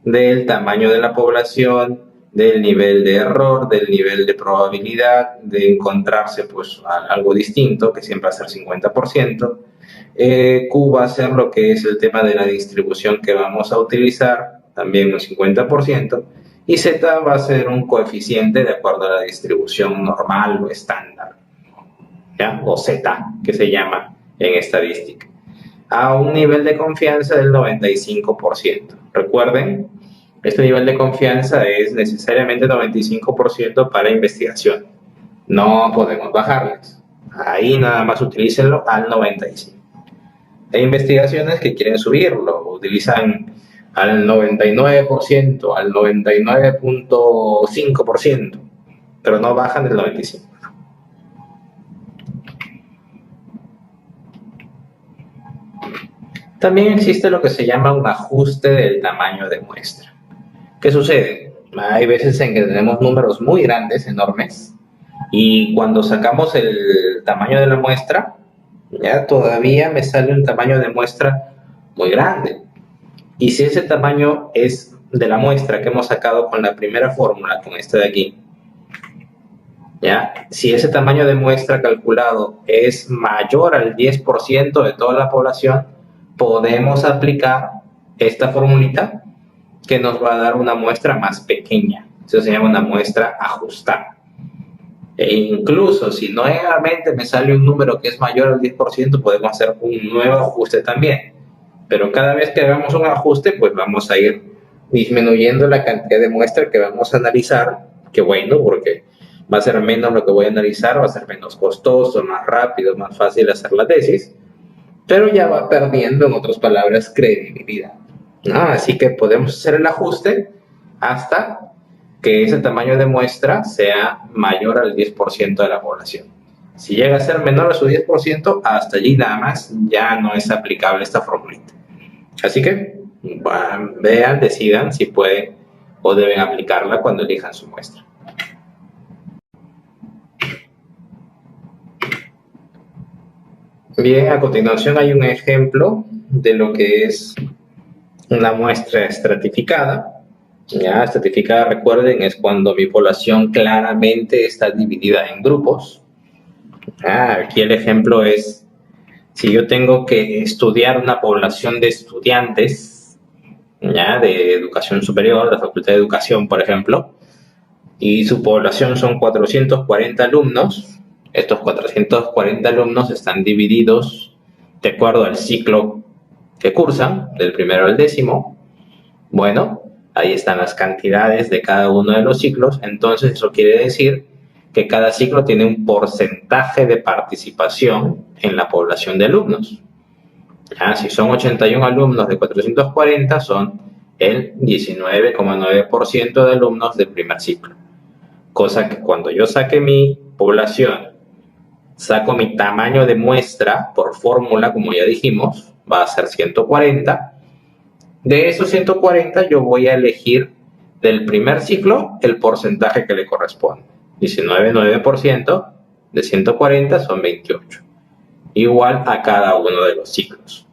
del tamaño de la población, del nivel de error, del nivel de probabilidad de encontrarse pues algo distinto, que siempre va a ser 50%. Q va a ser lo que es el tema de la distribución que vamos a utilizar, también un 50%. Y Z va a ser un coeficiente de acuerdo a la distribución normal o estándar, ¿ya? O Z, que se llama en estadística, a un nivel de confianza del 95%. Recuerden, este nivel de confianza es necesariamente 95% para investigación. No podemos bajarles. Ahí nada más utilícenlo al 95%. Hay investigaciones que quieren subirlo, utilizan al 99%, al 99.5%, pero no bajan del 95%. También existe lo que se llama un ajuste del tamaño de muestra. ¿Qué sucede? Hay veces en que tenemos números muy grandes, enormes, y cuando sacamos el tamaño de la muestra, ya todavía me sale un tamaño de muestra muy grande. Y si ese tamaño es de la muestra que hemos sacado con la primera fórmula, con esta de aquí, ¿ya? Si ese tamaño de muestra calculado es mayor al 10% de toda la población, podemos aplicar esta formulita que nos va a dar una muestra más pequeña. Eso se llama una muestra ajustada. E incluso si nuevamente me sale un número que es mayor al 10%, podemos hacer un nuevo ajuste también. Pero cada vez que hagamos un ajuste, pues vamos a ir disminuyendo la cantidad de muestra que vamos a analizar. Qué bueno, porque va a ser menos lo que voy a analizar, va a ser menos costoso, más rápido, más fácil hacer la tesis, pero ya va perdiendo, en otras palabras, credibilidad, ¿no? Así que podemos hacer el ajuste hasta que ese tamaño de muestra sea mayor al 10% de la población. Si llega a ser menor a su 10%, hasta allí nada más ya no es aplicable esta formulita. Así que vean, decidan si pueden o deben aplicarla cuando elijan su muestra. Bien, a continuación hay un ejemplo de lo que es una muestra estratificada. Ya, estratificada, recuerden, es cuando mi población claramente está dividida en grupos. Aquí el ejemplo es, si yo tengo que estudiar una población de estudiantes, ya, de educación superior, la Facultad de Educación, por ejemplo, y su población son 440 alumnos. Estos 440 alumnos están divididos de acuerdo al ciclo que cursan, del primero al décimo. Bueno, ahí están las cantidades de cada uno de los ciclos. Entonces eso quiere decir que cada ciclo tiene un porcentaje de participación en la población de alumnos. Ya, si son 81 alumnos de 440, son el 19,9% de alumnos del primer ciclo. Cosa que cuando yo saque mi población, saco mi tamaño de muestra por fórmula, como ya dijimos, va a ser 140. De esos 140 yo voy a elegir del primer ciclo el porcentaje que le corresponde. 19,9% de 140 son 28. Igual a cada uno de los ciclos.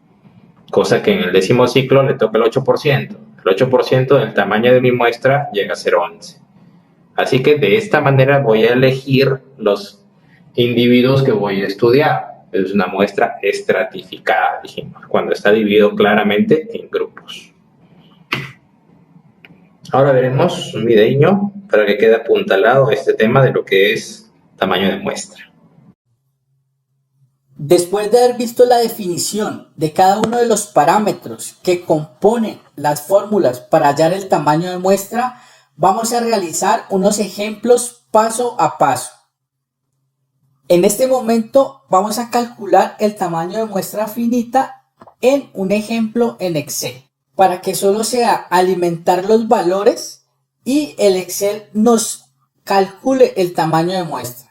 Cosa que en el décimo ciclo le toca el 8%. El 8% del tamaño de mi muestra llega a ser 11. Así que de esta manera voy a elegir los individuos que voy a estudiar. Es una muestra estratificada, dijimos, cuando está dividido claramente en grupos. Ahora veremos un videíño para que quede apuntalado este tema de lo que es tamaño de muestra. Después de haber visto la definición de cada uno de los parámetros que componen las fórmulas para hallar el tamaño de muestra, vamos a realizar unos ejemplos paso a paso. En este momento vamos a calcular el tamaño de muestra finita en un ejemplo en Excel, para que solo sea alimentar los valores y el Excel nos calcule el tamaño de muestra.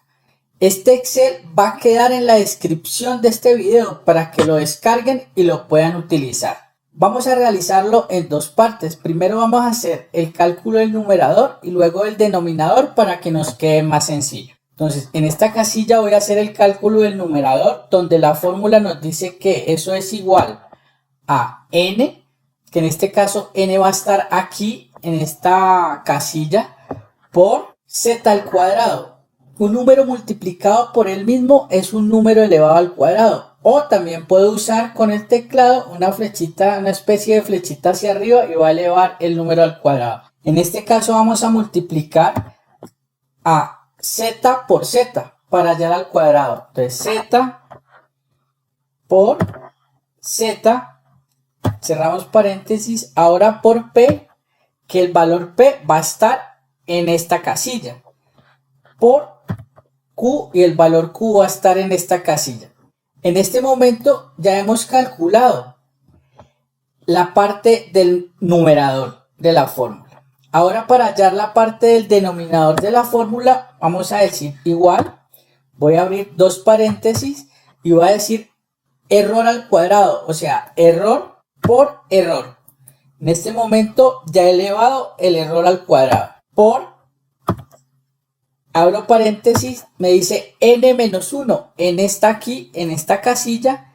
Este Excel va a quedar en la descripción de este video para que lo descarguen y lo puedan utilizar. Vamos a realizarlo en dos partes. Primero vamos a hacer el cálculo del numerador y luego el denominador para que nos quede más sencillo. Entonces, en esta casilla voy a hacer el cálculo del numerador, donde la fórmula nos dice que eso es igual a n, que en este caso n va a estar aquí en esta casilla, por z al cuadrado. Un número multiplicado por él mismo es un número elevado al cuadrado. O también puedo usar con el teclado una flechita, una especie de flechita hacia arriba y va a elevar el número al cuadrado. En este caso vamos a multiplicar a z por z para hallar al cuadrado. Entonces z por z, cerramos paréntesis, ahora por p, que el valor p va a estar en esta casilla, por q, y el valor q va a estar en esta casilla. En este momento ya hemos calculado la parte del numerador de la fórmula. Ahora, para hallar la parte del denominador de la fórmula, vamos a decir igual, voy a abrir dos paréntesis y voy a decir error al cuadrado, o sea, error por error. En este momento ya he elevado el error al cuadrado por, abro paréntesis, me dice n-1, n está aquí, en esta casilla,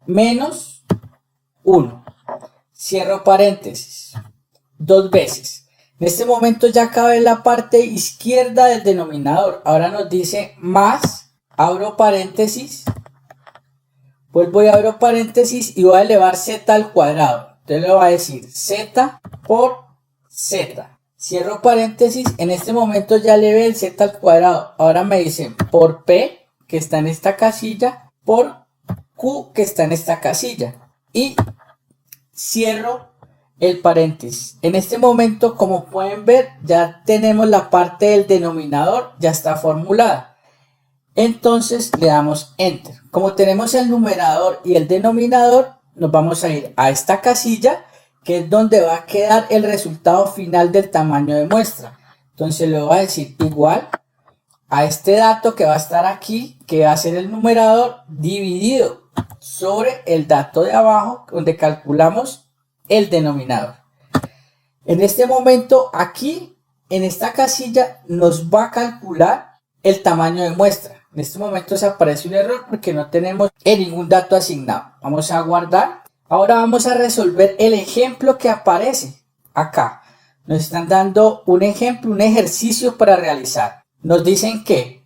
menos 1. Cierro paréntesis, dos veces. En este momento ya cabe la parte izquierda del denominador. Ahora nos dice más, abro paréntesis, vuelvo y abro paréntesis y voy a elevar z al cuadrado. Entonces le voy a decir z por z. Cierro paréntesis, en este momento ya elevé el z al cuadrado. Ahora me dicen por p, que está en esta casilla, por q, que está en esta casilla. Y cierro el paréntesis. En este momento, como pueden ver, ya tenemos la parte del denominador, ya está formulada. Entonces le damos enter. Como tenemos el numerador y el denominador, nos vamos a ir a esta casilla, que es donde va a quedar el resultado final del tamaño de muestra. Entonces le voy a decir igual a este dato que va a estar aquí, que va a ser el numerador dividido sobre el dato de abajo, donde calculamos el denominador. En este momento aquí, en esta casilla, nos va a calcular el tamaño de muestra. En este momento se aparece un error porque no tenemos ningún dato asignado. Vamos a guardar. Ahora vamos a resolver el ejemplo que aparece acá. Nos están dando un ejemplo, un ejercicio para realizar. Nos dicen que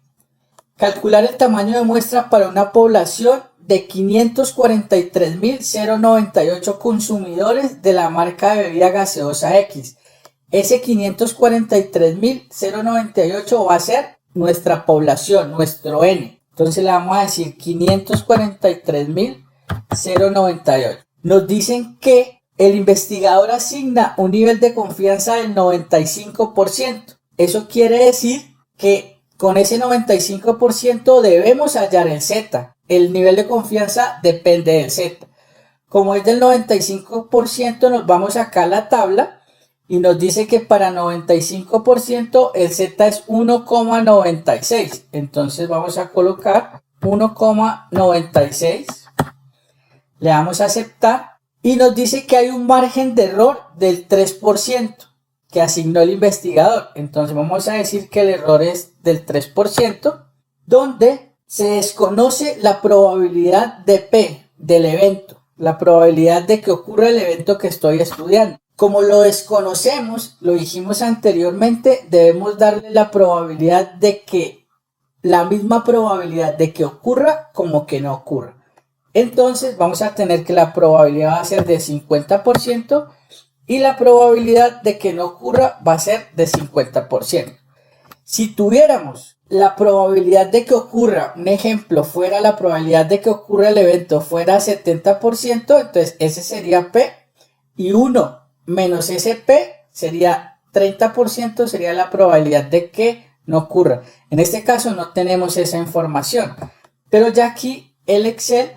calcular el tamaño de muestra para una población de 543.098 consumidores de la marca de bebida gaseosa X. Ese 543.098 va a ser nuestra población, nuestro N. Entonces le vamos a decir 543.098. Nos dicen que el investigador asigna un nivel de confianza del 95%. Eso quiere decir que con ese 95% debemos hallar el Z. El nivel de confianza depende del Z. Como es del 95%, nos vamos acá a la tabla y nos dice que para 95% el Z es 1,96. Entonces vamos a colocar 1,96. Le damos a aceptar y nos dice que hay un margen de error del 3% que asignó el investigador. Entonces vamos a decir que el error es del 3%, donde se desconoce la probabilidad de P del evento, la probabilidad de que ocurra el evento que estoy estudiando. Como lo desconocemos, lo dijimos anteriormente, debemos darle la probabilidad de que, la misma probabilidad de que ocurra como que no ocurra. Entonces vamos a tener que la probabilidad va a ser de 50% y la probabilidad de que no ocurra va a ser de 50%. Si tuviéramos la probabilidad de que ocurra, un ejemplo, fuera la probabilidad de que ocurra el evento fuera 70%, entonces ese sería P y 1 menos ese P sería 30%, sería la probabilidad de que no ocurra. En este caso no tenemos esa información, pero ya aquí el Excel,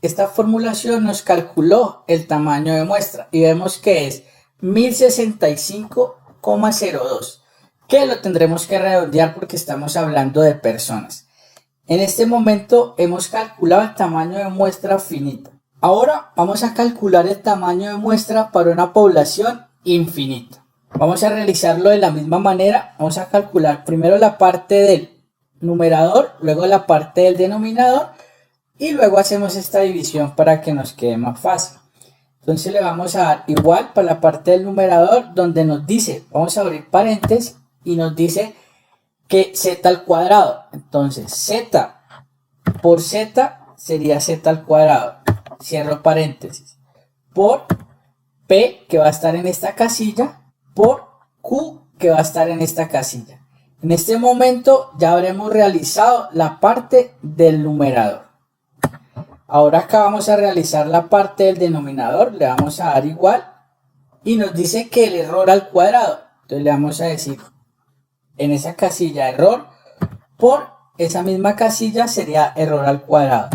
esta formulación nos calculó el tamaño de muestra y vemos que es 1065,02, que lo tendremos que redondear porque estamos hablando de personas. En este momento hemos calculado el tamaño de muestra finita. Ahora vamos a calcular el tamaño de muestra para una población infinita. Vamos a realizarlo de la misma manera. Vamos a calcular primero la parte del numerador, luego la parte del denominador y luego hacemos esta división para que nos quede más fácil. Entonces le vamos a dar igual para la parte del numerador, donde nos dice, vamos a abrir paréntesis y nos dice que z al cuadrado. Entonces z por z sería z al cuadrado, cierro paréntesis, por p que va a estar en esta casilla, por q que va a estar en esta casilla. En este momento ya habremos realizado la parte del numerador. Ahora acá vamos a realizar la parte del denominador, le vamos a dar igual y nos dice que el error al cuadrado. Entonces le vamos a decir en esa casilla error por esa misma casilla sería error al cuadrado.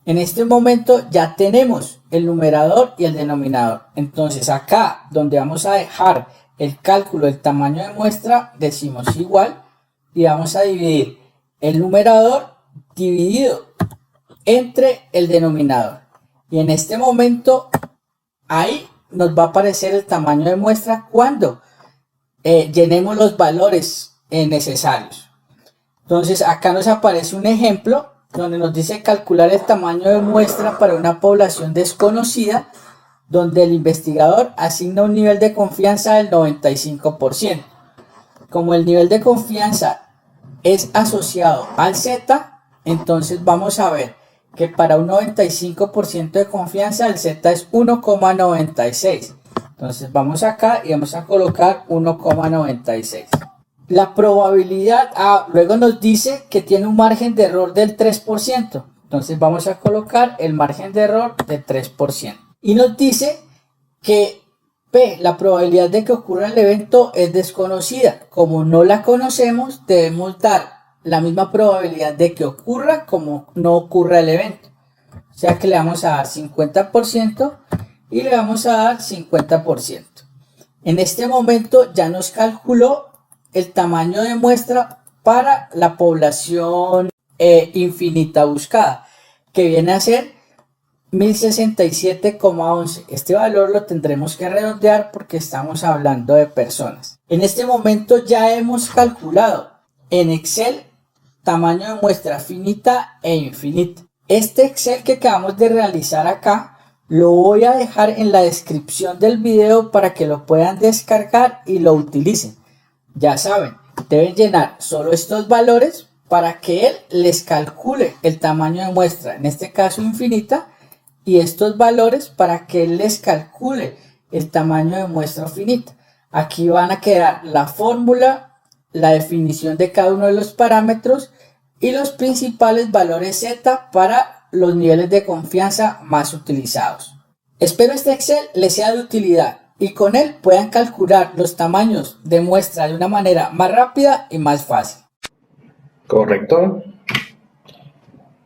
En este momento ya tenemos el numerador y el denominador. Entonces acá donde vamos a dejar el cálculo del tamaño de muestra decimos igual y vamos a dividir el numerador dividido entre el denominador y en este momento ahí nos va a aparecer el tamaño de muestra cuando llenemos los valores necesarios. Entonces acá nos aparece un ejemplo donde nos dice calcular el tamaño de muestra para una población desconocida, donde el investigador asigna un nivel de confianza del 95%. Como el nivel de confianza es asociado al Z, entonces vamos a ver que para un 95% de confianza el Z es 1,96. Entonces vamos acá y vamos a colocar 1,96. La probabilidad, luego nos dice que tiene un margen de error del 3%. Entonces vamos a colocar el margen de error del 3%. Y nos dice que P, la probabilidad de que ocurra el evento es desconocida. Como no la conocemos, debemos dar la misma probabilidad de que ocurra como no ocurra el evento. O sea que le vamos a dar 50% y le vamos a dar 50%. En este momento ya nos calculó el tamaño de muestra para la población infinita buscada, que viene a ser 1067,11. Este valor lo tendremos que redondear porque estamos hablando de personas. En este momento ya hemos calculado en Excel tamaño de muestra finita e infinita. Este Excel que acabamos de realizar acá lo voy a dejar en la descripción del video para que lo puedan descargar y lo utilicen. Ya saben, deben llenar solo estos valores para que él les calcule el tamaño de muestra, en este caso infinita, y estos valores para que él les calcule el tamaño de muestra finita. Aquí van a quedar la fórmula, la definición de cada uno de los parámetros y los principales valores Z para los niveles de confianza más utilizados. Espero este Excel les sea de utilidad y con él puedan calcular los tamaños de muestra de una manera más rápida y más fácil. Correcto.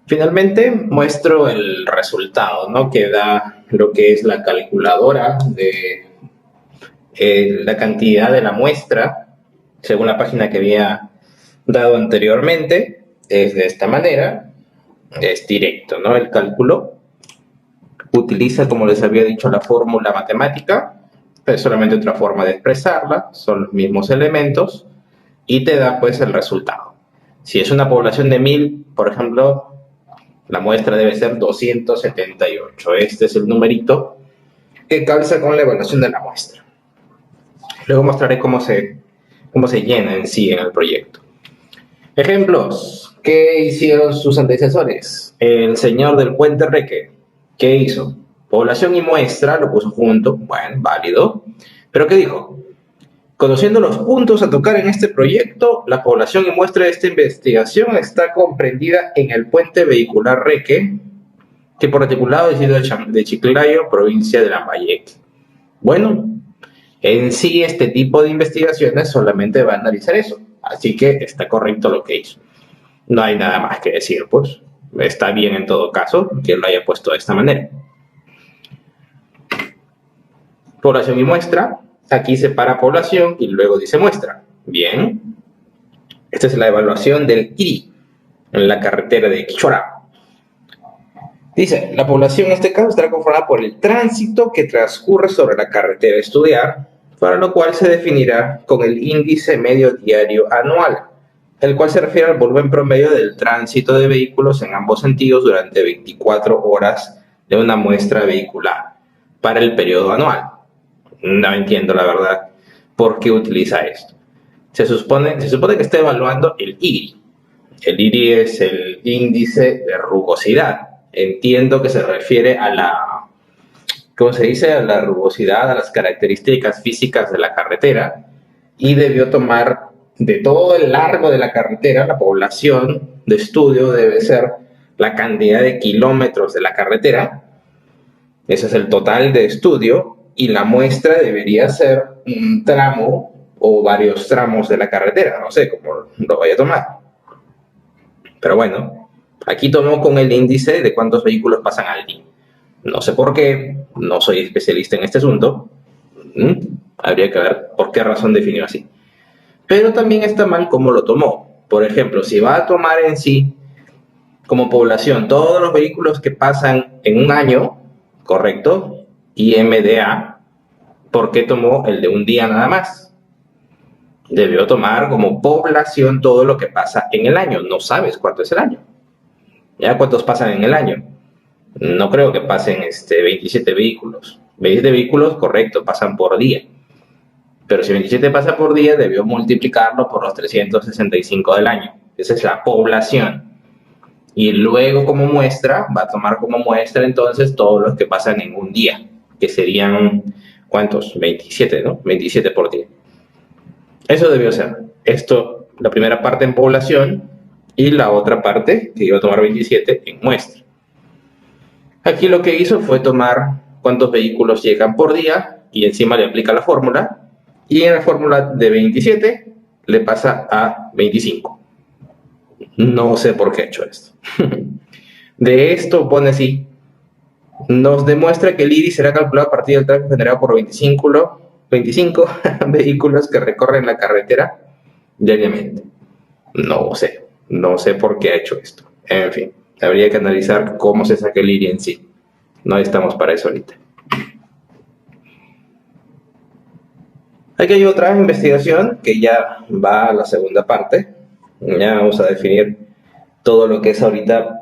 Finalmente muestro el resultado, ¿no? Que da lo que es la calculadora de la cantidad de la muestra, según la página que había dado anteriormente. Es de esta manera, es directo, ¿no? El cálculo utiliza, como les había dicho, la fórmula matemática, es solamente otra forma de expresarla, son los mismos elementos y te da pues el resultado. Si es una población de 1000, por ejemplo, la muestra debe ser 278. Este es el numerito que calza con la evaluación de la muestra. Luego mostraré cómo se llena en sí en el proyecto. Ejemplos. ¿Qué hicieron sus antecesores? El señor del Puente Reque, ¿qué hizo? Población y muestra, lo puso junto. Bueno, válido. ¿Pero qué dijo? Conociendo los puntos a tocar en este proyecto, la población y muestra de esta investigación está comprendida en el puente vehicular Reque, que por articulado distrito de Chiclayo, provincia de Lambayeque. Bueno, en sí este tipo de investigaciones solamente va a analizar eso, así que está correcto lo que hizo. No hay nada más que decir, pues. Está bien en todo caso que lo haya puesto de esta manera. Población y muestra. Aquí separa población y luego dice muestra. Bien. Esta es la evaluación del IRI en la carretera de Quichora. Dice, la población en este caso estará conformada por el tránsito que transcurre sobre la carretera a estudiar, para lo cual se definirá con el índice medio diario anual, el cual se refiere al volumen promedio del tránsito de vehículos en ambos sentidos durante 24 horas de una muestra vehicular para el periodo anual. No entiendo, la verdad, por qué utiliza esto. Se supone que está evaluando el IRI. El IRI es el índice de rugosidad. Entiendo que se refiere a la, ¿cómo se dice? A la rugosidad, a las características físicas de la carretera, y debió tomar de todo el largo de la carretera. La población de estudio debe ser la cantidad de kilómetros de la carretera. Ese es el total de estudio. Y la muestra debería ser un tramo o varios tramos de la carretera, no sé cómo lo vaya a tomar. Pero bueno, aquí tomó con el índice de cuántos vehículos pasan al día. No sé por qué, no soy especialista en este asunto. Habría que ver por qué razón definió así. Pero también está mal cómo lo tomó. Por ejemplo, si va a tomar en sí como población todos los vehículos que pasan en un año, ¿correcto? IMDA, ¿por qué tomó el de un día nada más? Debió tomar como población todo lo que pasa en el año. No sabes cuánto es el año. ¿Ya cuántos pasan en el año? No creo que pasen 27 vehículos. 27 vehículos, correcto, pasan por día. Pero si 27 pasa por día, debió multiplicarlo por los 365 del año. Esa es la población. Y luego como muestra, va a tomar como muestra entonces todos los que pasan en un día, que serían, ¿cuántos? 27, ¿no? 27 por día. Eso debió ser. Esto, la primera parte en población y la otra parte, que iba a tomar 27, en muestra. Aquí lo que hizo fue tomar cuántos vehículos llegan por día y encima le aplica la fórmula. Y en la fórmula de 27 le pasa a 25. No sé por qué ha hecho esto. De esto pone así. Nos demuestra que el IRI será calculado a partir del tráfico generado por 25 vehículos que recorren la carretera diariamente. No sé por qué ha hecho esto. En fin, habría que analizar cómo se saca el IRI en sí. No estamos para eso ahorita. Aquí hay otra investigación que ya va a la segunda parte. Ya vamos a definir todo lo que es ahorita,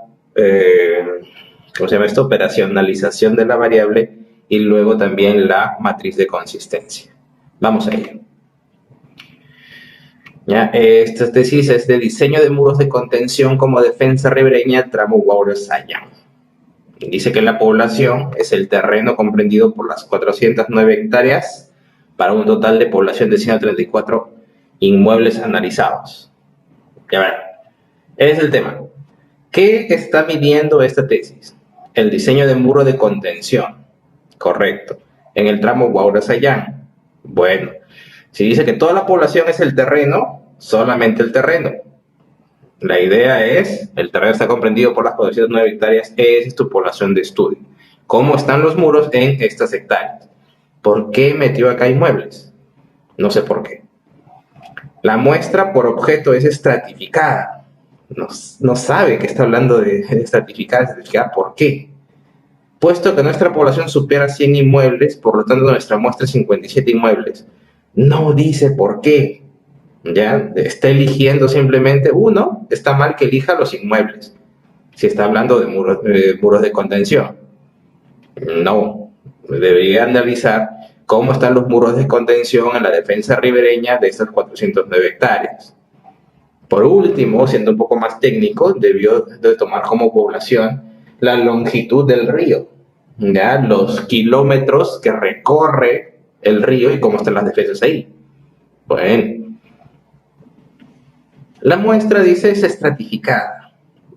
¿cómo se llama esto? Operacionalización de la variable y luego también la matriz de consistencia. Vamos a ello. ¿Ya? Esta tesis es de diseño de muros de contención como defensa ribereña tramo Guaura-Sayán. Dice que la población es el terreno comprendido por las 409 hectáreas para un total de población de 134 inmuebles analizados. Ya ver, ese es el tema. ¿Qué está midiendo esta tesis? El diseño de muro de contención. Correcto. En el tramo Guaura-Sayán. Bueno, si dice que toda la población es el terreno, solamente el terreno. La idea es, el terreno está comprendido por las 409 hectáreas, esa es tu población de estudio. ¿Cómo están los muros en estas hectáreas? ¿Por qué metió acá inmuebles? No sé por qué. La muestra por objeto es estratificada. No sabe que está hablando de estratificada, ¿por qué? Puesto que nuestra población supera 100 inmuebles, por lo tanto nuestra muestra es 57 inmuebles. No dice por qué. Ya está eligiendo simplemente uno, está mal que elija los inmuebles. Si está hablando de muros de contención. No, debería analizar cómo están los muros de contención en la defensa ribereña de estas 409 hectáreas. Por último, siendo un poco más técnico, debió de tomar como población la longitud del río, ¿ya? Los kilómetros que recorre el río y cómo están las defensas ahí. Bueno, la muestra dice es estratificada.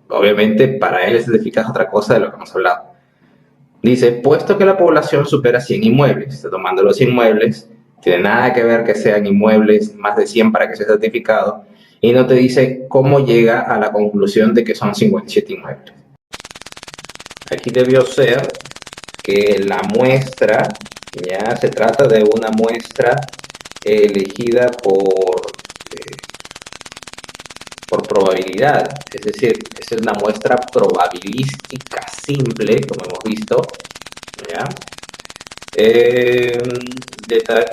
Obviamente para él estratificada es otra cosa de lo que hemos hablado. Dice, puesto que la población supera 100 inmuebles, está tomando los inmuebles, tiene nada que ver que sean inmuebles más de 100 para que sea certificado, y no te dice cómo llega a la conclusión de que son 57 inmuebles. Aquí debió ser que la muestra, ya se trata de una muestra elegida por probabilidad, es decir, es una muestra probabilística simple, como hemos visto, ¿ya?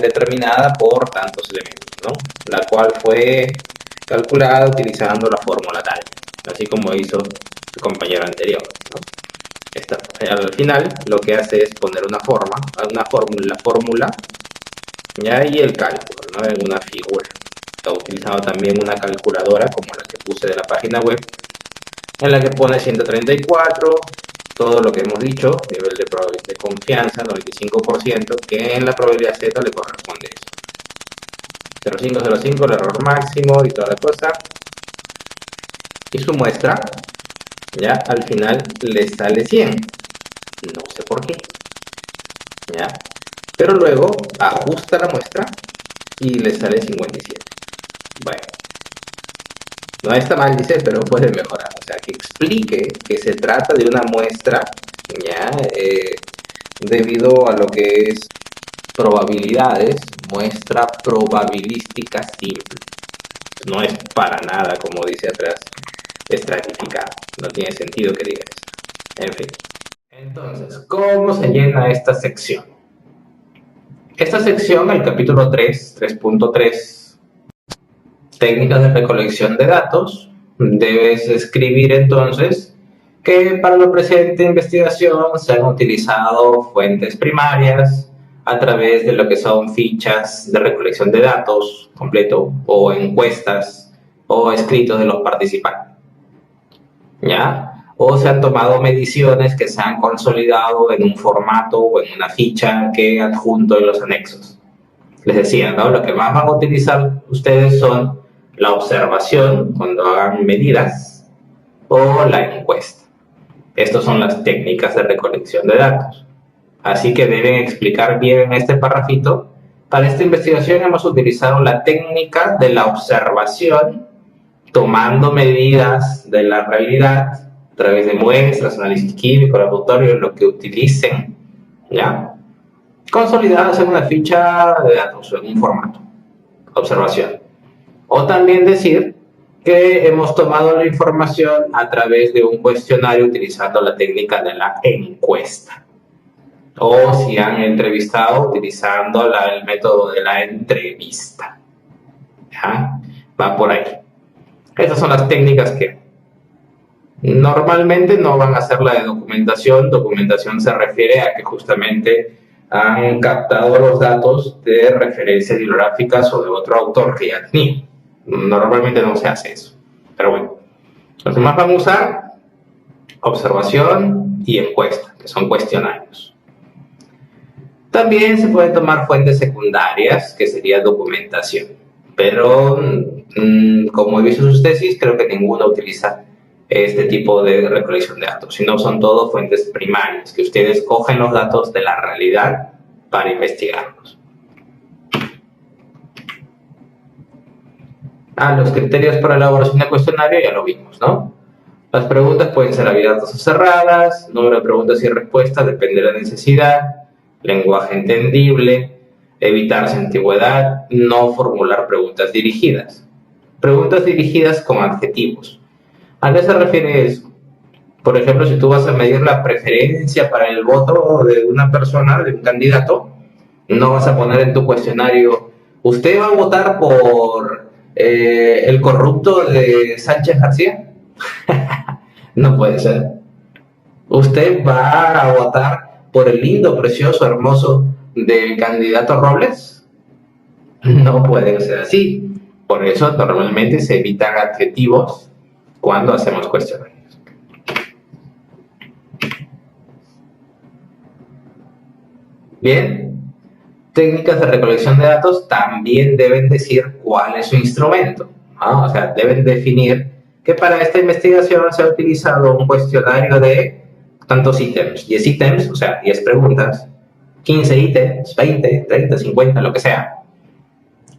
Determinada por tantos elementos, ¿no? La cual fue calculada utilizando la fórmula tal, así como hizo su compañero anterior, ¿no? Al final lo que hace es poner una fórmula, ¿ya? Y el cálculo, ¿no? En una figura. He utilizado también una calculadora como la que puse de la página web, en la que pone 134, todo lo que hemos dicho, nivel de confianza 95%, que en la probabilidad Z le corresponde eso. 0,505, el error máximo y toda la cosa. Y su muestra, ya al final le sale 100. No sé por qué. ¿Ya? Pero luego ajusta la muestra y le sale 57. Bueno, no está mal, dice, pero puede mejorar. O sea, que explique que se trata de una muestra, ya, debido a lo que es probabilidades, muestra probabilística simple. No es para nada, como dice atrás, estratificada. No tiene sentido que diga eso. En fin. Entonces, ¿cómo se llena esta sección? Esta sección, el capítulo 3.3, técnicas de recolección de datos, debes escribir entonces que para la presente investigación se han utilizado fuentes primarias a través de lo que son fichas de recolección de datos completo o encuestas o escritos de los participantes, ¿ya? O se han tomado mediciones que se han consolidado en un formato o en una ficha que adjunto en los anexos. Les decía, ¿no? Lo que más van a utilizar ustedes son la observación cuando hagan medidas o la encuesta. Estas son las técnicas de recolección de datos. Así que deben explicar bien en este parrafito. Para esta investigación hemos utilizado la técnica de la observación, tomando medidas de la realidad a través de muestras, análisis químico, laboratorio, lo que utilicen, ¿ya? Consolidadas en una ficha de datos o en un formato. Observación. O también decir que hemos tomado la información a través de un cuestionario utilizando la técnica de la encuesta. O si han entrevistado utilizando el método de la entrevista. ¿Ya? Va por ahí. Estas son las técnicas que normalmente no van a ser la de documentación. Documentación se refiere a que justamente han captado los datos de referencias bibliográficas o de otro autor que ya tenía. Normalmente no se hace eso, pero bueno. Los demás vamos a usar observación y encuesta, que son cuestionarios. También se pueden tomar fuentes secundarias, que sería documentación, pero como he visto sus tesis, creo que ninguna utiliza este tipo de recolección de datos, sino son todo fuentes primarias, que ustedes cogen los datos de la realidad para investigarlos. Los criterios para la elaboración de cuestionario ya lo vimos, ¿no? Las preguntas pueden ser abiertas o cerradas, número de preguntas y respuestas depende de la necesidad, lenguaje entendible, evitarse antigüedad, no formular preguntas dirigidas. Preguntas dirigidas con adjetivos. ¿A qué se refiere eso? Por ejemplo, si tú vas a medir la preferencia para el voto de una persona, de un candidato, no vas a poner en tu cuestionario, ¿usted va a votar por el corrupto de Sánchez García? No puede ser. ¿Usted va a votar por el lindo, precioso, hermoso del candidato Robles? No puede ser así. Por eso normalmente se evitan adjetivos cuando hacemos cuestionarios. Bien. Técnicas de recolección de datos también deben decir cuál es su instrumento. O sea, deben definir que para esta investigación se ha utilizado un cuestionario de tantos ítems, 10 ítems, o sea, 10 preguntas, 15 ítems, 20, 30, 50, lo que sea,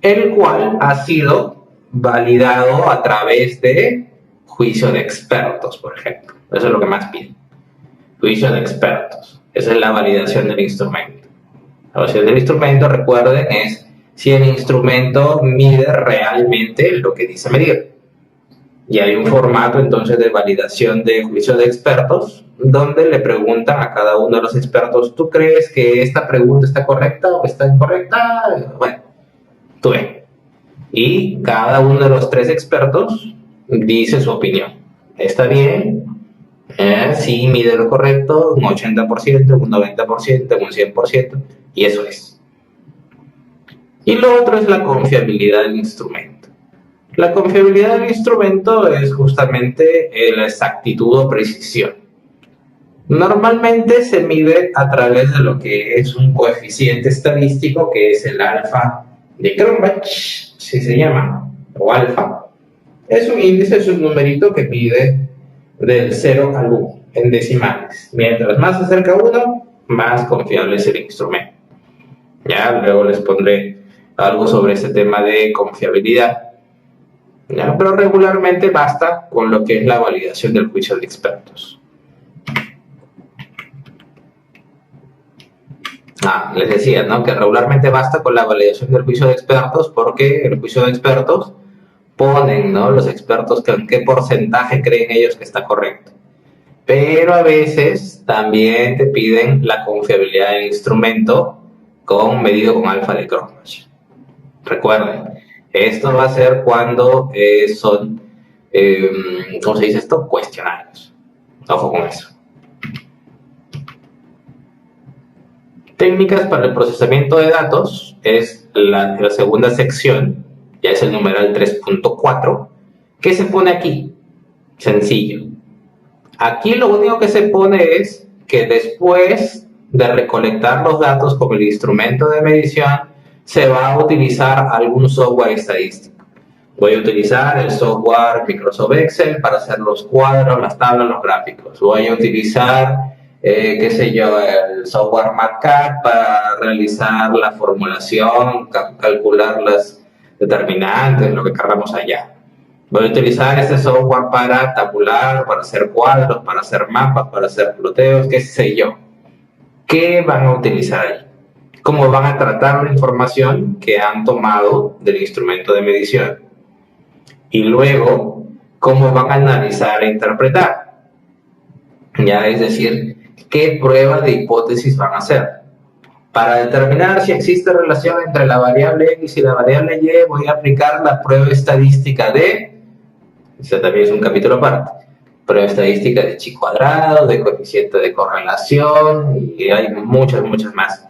el cual ha sido validado a través de juicio de expertos, por ejemplo. Eso es lo que más piden. Juicio de expertos. Esa es la validación del instrumento. La validación del instrumento, recuerden, es si el instrumento mide realmente lo que dice medir. Y hay un formato entonces de validación de juicio de expertos donde le preguntan a cada uno de los expertos, ¿tú crees que esta pregunta está correcta o está incorrecta? Bueno, tú ves. Y cada uno de los 3 expertos dice su opinión. ¿Está bien? Sí, mide lo correcto, un 80%, un 90%, un 100%, y eso es. Y lo otro es la confiabilidad del instrumento. La confiabilidad del instrumento es justamente la exactitud o precisión. Normalmente se mide a través de lo que es un coeficiente estadístico, que es el alfa de Cronbach, si se llama, o alfa. Es un índice, es un numerito que mide del 0 al 1 en decimales. Mientras más se acerca a 1, más confiable es el instrumento. Ya, luego les pondré algo sobre este tema de confiabilidad. ¿Ya? Pero regularmente basta con lo que es la validación del juicio de expertos. Les decía, ¿no?, que regularmente basta con la validación del juicio de expertos porque el juicio de expertos ponen, ¿no?, los expertos en qué porcentaje creen ellos que está correcto. Pero a veces también te piden la confiabilidad del instrumento medido con alfa de Cronbach. Recuerden, esto va a ser cuando son, ¿cómo se dice esto? Cuestionarios. Ojo con eso. Técnicas para el procesamiento de datos es la segunda sección, ya es el numeral 3.4. ¿Qué se pone aquí? Sencillo. Aquí lo único que se pone es que después de recolectar los datos con el instrumento de medición, se va a utilizar algún software estadístico. Voy a utilizar el software Microsoft Excel para hacer los cuadros, las tablas, los gráficos. Voy a utilizar, el software MATLAB para realizar la formulación, calcular las determinantes, lo que queramos allá. Voy a utilizar este software para tabular, para hacer cuadros, para hacer mapas, para hacer ploteos, qué sé yo. ¿Qué van a utilizar ahí? ¿Cómo van a tratar la información que han tomado del instrumento de medición? Y luego, ¿cómo van a analizar e interpretar? Ya, es decir, ¿qué pruebas de hipótesis van a hacer? Para determinar si existe relación entre la variable X y la variable Y, voy a aplicar la prueba estadística de... Este también es un capítulo aparte. Prueba estadística de chi cuadrado, de coeficiente de correlación, y hay muchas más,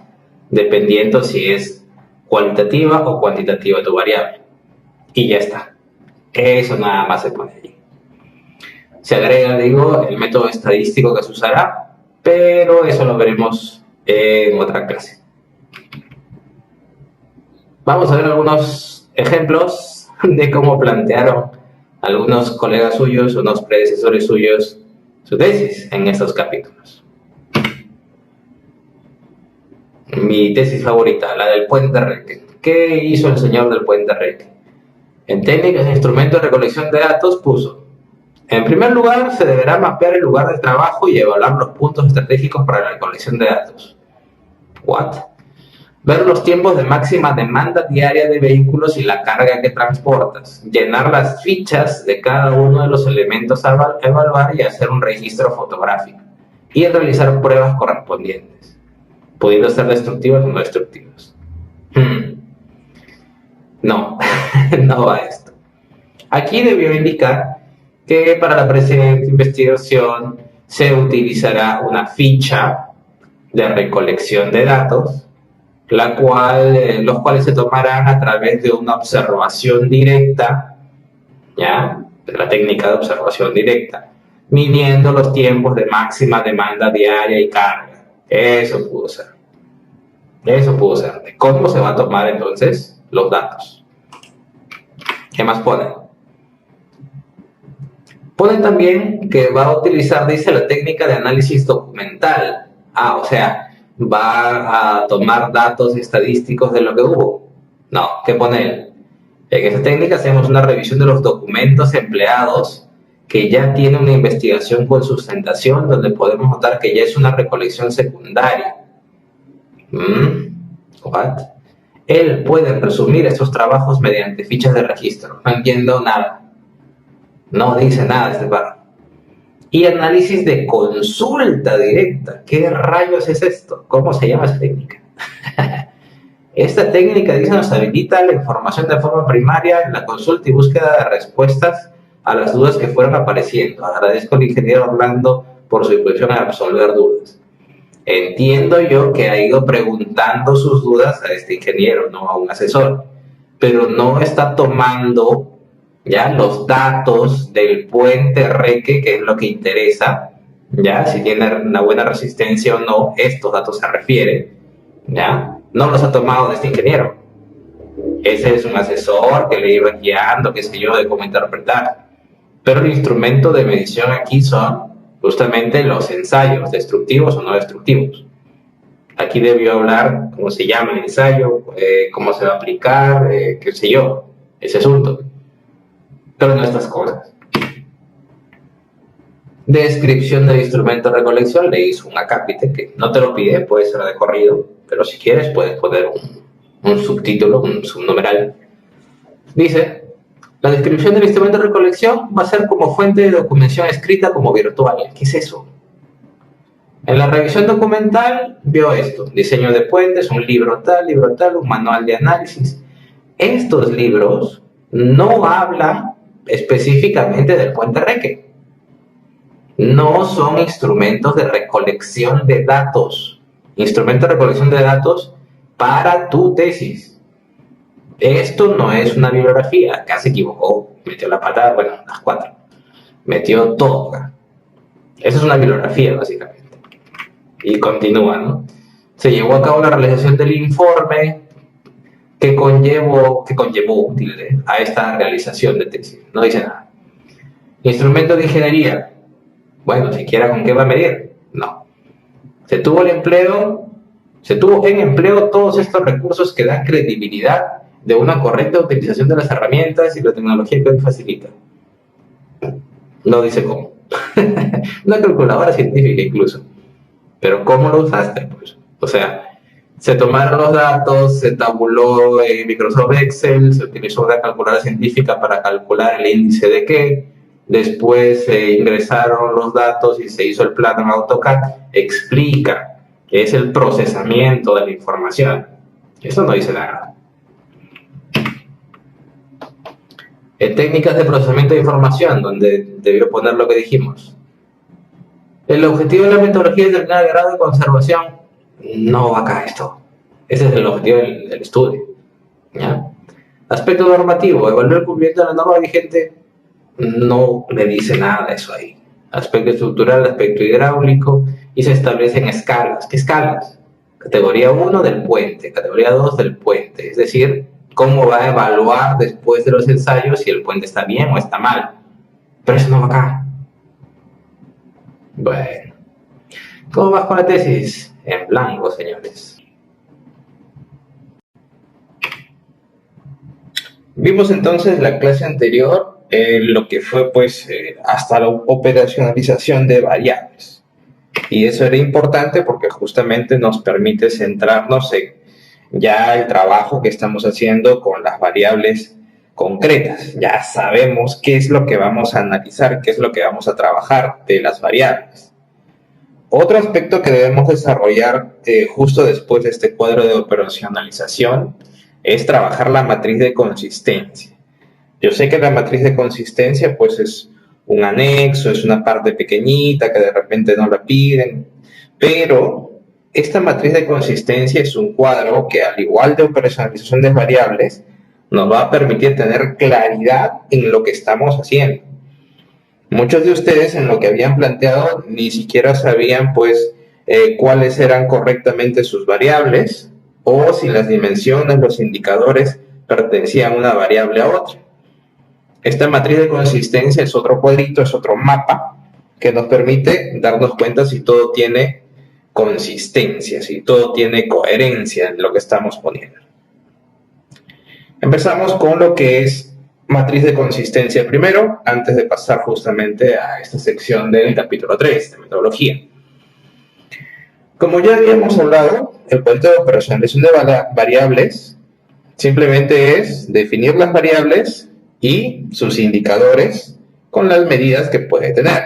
dependiendo si es cualitativa o cuantitativa tu variable. Y ya está. Eso nada más se pone ahí. Se agrega, digo, el método estadístico que se usará, pero eso lo veremos en otra clase. Vamos a ver algunos ejemplos de cómo plantearon algunos colegas suyos, unos predecesores suyos, su tesis en estos capítulos. Mi tesis favorita, la del puente Reque. ¿Qué hizo el señor del puente Reque? En técnicas e instrumentos de recolección de datos puso: en primer lugar, se deberá mapear el lugar de trabajo y evaluar los puntos estratégicos para la recolección de datos. ¿What? Ver los tiempos de máxima demanda diaria de vehículos y la carga que transportas. Llenar las fichas de cada uno de los elementos a evaluar y hacer un registro fotográfico. Y realizar pruebas correspondientes, pudiendo ser destructivas o no destructivas. No, no va esto. Aquí debió indicar que para la presente investigación se utilizará una ficha de recolección de datos, los cuales se tomarán a través de una observación directa, ¿ya? De la técnica de observación directa, midiendo los tiempos de máxima demanda diaria y carga. Eso pudo ser. Eso pudo ser. ¿De cómo se va a tomar entonces los datos? ¿Qué más ponen? Ponen también que va a utilizar, dice, la técnica de análisis documental. O sea, va a tomar datos estadísticos de lo que hubo. No, ¿qué pone él? En esa técnica hacemos una revisión de los documentos empleados que ya tiene una investigación con sustentación, donde podemos notar que ya es una recolección secundaria. ¿What? Él puede presumir estos trabajos mediante fichas de registro. No entiendo nada. No dice nada este párrafo. Y análisis de consulta directa. ¿Qué rayos es esto? ¿Cómo se llama esa técnica? Esta técnica, dice, nos habilita la información de forma primaria en la consulta y búsqueda de respuestas a las dudas que fueron apareciendo. Agradezco al ingeniero Orlando por su disposición a resolver dudas. Entiendo yo que ha ido preguntando sus dudas a este ingeniero, no a un asesor, pero no está tomando ya los datos del puente Reque, que es lo que interesa, ya si tiene una buena resistencia o no, estos datos se refieren, ya no los ha tomado de este ingeniero. Ese es un asesor que le iba guiando, qué sé yo, de cómo interpretar. Pero el instrumento de medición aquí son justamente los ensayos, destructivos o no destructivos. Aquí debió hablar cómo se llama el ensayo, cómo se va a aplicar, qué sé yo, ese asunto. Pero no estas cosas. Descripción del instrumento de recolección, le hizo un acápite que no te lo pide, puede ser de corrido, pero si quieres puedes poner un subtítulo, un subnumeral. Dice: la descripción del instrumento de recolección va a ser como fuente de documentación escrita como virtual. ¿Qué es eso? En la revisión documental vio esto: diseño de puentes, un libro tal, un manual de análisis. Estos libros no hablan específicamente del puente Reque. No son instrumentos de recolección de datos. Instrumentos de recolección de datos para tu tesis. Esto no es una bibliografía. Acá se equivocó. Metió la patada, bueno, las 4. Metió todo acá. Eso es una bibliografía, básicamente. Y continúa, ¿no? Se llevó a cabo la realización del informe que conllevó a esta realización de tesis. No dice nada. Instrumento de ingeniería. Bueno, siquiera con qué va a medir. No. Se tuvo en empleo todos estos recursos que dan credibilidad de una correcta utilización de las herramientas y la tecnología que hoy facilita. No dice cómo. Una calculadora científica incluso. Pero ¿cómo lo usaste? Pues, o sea, se tomaron los datos, se tabuló en Microsoft Excel, se utilizó una calculadora científica para calcular el índice de qué, después se ingresaron los datos y se hizo el plano en AutoCAD. Explica que es el procesamiento de la información. Eso no dice nada. En técnicas de procesamiento de información, donde debió poner lo que dijimos. El objetivo de la metodología es determinar el grado de conservación. No va acá esto. Ese es el objetivo del estudio, ¿ya? Aspecto normativo, evaluar el cumplimiento de la norma vigente, no me dice nada eso ahí. Aspecto estructural, aspecto hidráulico, y se establecen escalas. ¿Qué escalas? Categoría 1 del puente, categoría 2 del puente, es decir, cómo va a evaluar después de los ensayos si el puente está bien o está mal. Pero eso no va acá. Bueno, ¿cómo vas con la tesis? En blanco, señores. Vimos entonces la clase anterior lo que fue pues hasta la operacionalización de variables. Y eso era importante porque justamente nos permite centrarnos en ya el trabajo que estamos haciendo con las variables concretas. Ya sabemos qué es lo que vamos a analizar, qué es lo que vamos a trabajar de las variables. Otro aspecto que debemos desarrollar justo después de este cuadro de operacionalización es trabajar la matriz de consistencia. Yo sé que la matriz de consistencia pues es un anexo, es una parte pequeñita que de repente no la piden, pero esta matriz de consistencia es un cuadro que, al igual de operacionalización de variables, nos va a permitir tener claridad en lo que estamos haciendo. Muchos de ustedes en lo que habían planteado ni siquiera sabían pues cuáles eran correctamente sus variables o si las dimensiones, los indicadores pertenecían a una variable a otra. Esta matriz de consistencia es otro cuadrito, es otro mapa que nos permite darnos cuenta si todo tiene consistencia, si todo tiene coherencia en lo que estamos poniendo. Empezamos con lo que es matriz de consistencia primero, antes de pasar justamente a esta sección del capítulo 3 de metodología. Como ya habíamos hablado, el cuadrito de operacionalización de variables simplemente es definir las variables y sus indicadores con las medidas que puede tener.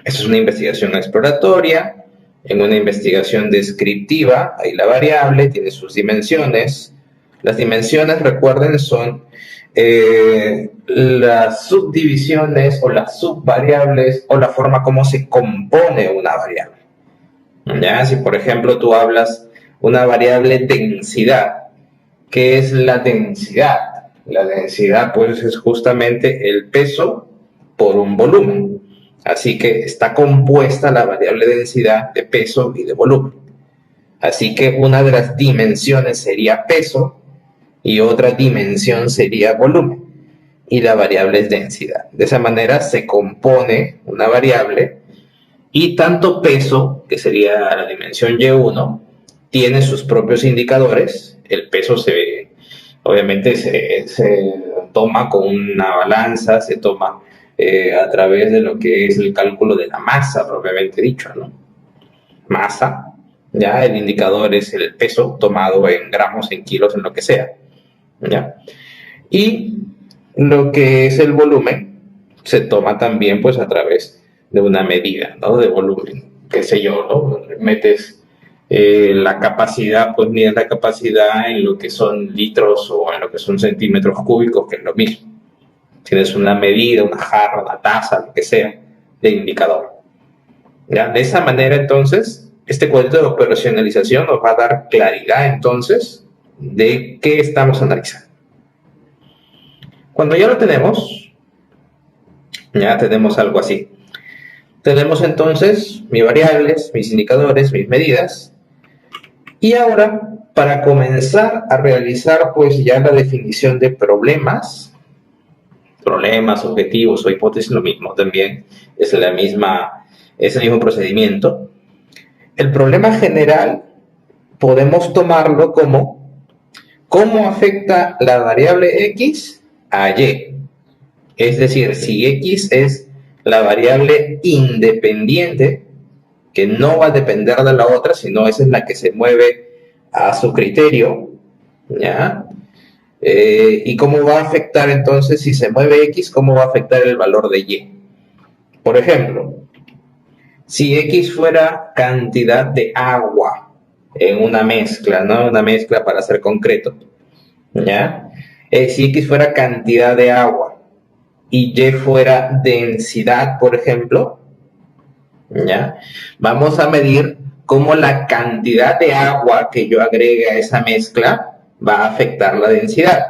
Esa es una investigación exploratoria. En una investigación descriptiva, ahí la variable tiene sus dimensiones. Las dimensiones, recuerden, son las subdivisiones o las subvariables o la forma como se compone una variable. ¿Ya? Si, por ejemplo, tú hablas una variable densidad, ¿qué es la densidad? La densidad, pues, es justamente el peso por un volumen. Así que está compuesta la variable densidad de peso y de volumen. Así que una de las dimensiones sería peso y otra dimensión sería volumen. Y la variable es densidad. De esa manera se compone una variable y tanto peso, que sería la dimensión Y1, tiene sus propios indicadores. El peso obviamente se toma con una balanza, se toma a través de lo que es el cálculo de la masa, propiamente dicho, ¿no? Masa, ya el indicador es el peso tomado en gramos, en kilos, en lo que sea, ¿ya? Y lo que es el volumen se toma también pues a través de una medida, ¿no? De volumen, qué sé yo, ¿no? Metes la capacidad, pues mides la capacidad en lo que son litros o en lo que son centímetros cúbicos, que es lo mismo. Tienes una medida, una jarra, una taza, lo que sea, de indicador. ¿Ya? De esa manera, entonces, este cuadrito de operacionalización nos va a dar claridad, entonces, de qué estamos analizando. Cuando ya lo tenemos, ya tenemos algo así. Tenemos, entonces, mis variables, mis indicadores, mis medidas. Y ahora, para comenzar a realizar, pues, ya la definición de problemas, objetivos o hipótesis, lo mismo también, es el mismo procedimiento. El problema general podemos tomarlo como ¿cómo afecta la variable X a Y? Es decir, si X es la variable independiente, que no va a depender de la otra, sino esa es la que se mueve a su criterio, ¿ya? ¿Y cómo va a afectar entonces, si se mueve X, cómo va a afectar el valor de Y? Por ejemplo, si X fuera cantidad de agua en una mezcla, ¿no? Una mezcla para ser concreto, ¿ya? Si X fuera cantidad de agua y Y fuera densidad, por ejemplo, ¿ya? Vamos a medir cómo la cantidad de agua que yo agregue a esa mezcla va a afectar la densidad.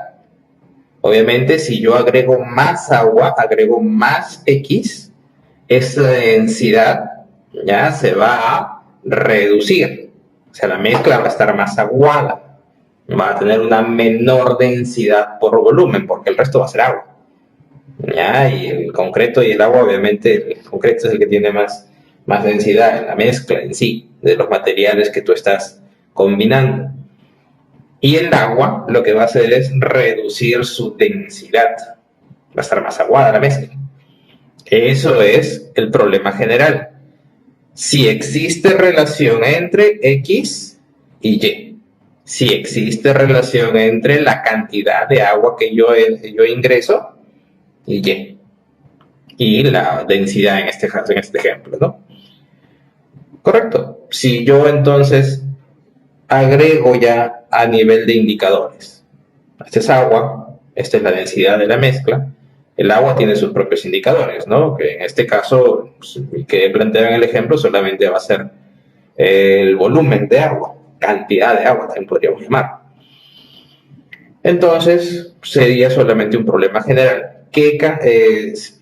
Obviamente, si yo agrego más agua, agrego más X, esa densidad ya se va a reducir. O sea, la mezcla va a estar más aguada, va a tener una menor densidad por volumen, porque el resto va a ser agua. ¿Ya? Y el concreto y el agua, obviamente, el concreto es el que tiene más densidad en la mezcla en sí, de los materiales que tú estás combinando. Y el agua lo que va a hacer es reducir su densidad, va a estar más aguada la mezcla. Eso es el problema general. Si existe relación entre X y Y, si existe relación entre la cantidad de agua que yo ingreso y la densidad en este caso, en este ejemplo, ¿no? Correcto. Si yo entonces agrego ya a nivel de indicadores, este es agua, esta es la densidad de la mezcla, el agua tiene sus propios indicadores, ¿no? Que en este caso, que he planteado en el ejemplo, solamente va a ser el volumen de agua, cantidad de agua, también podríamos llamar. Entonces, sería solamente un problema general.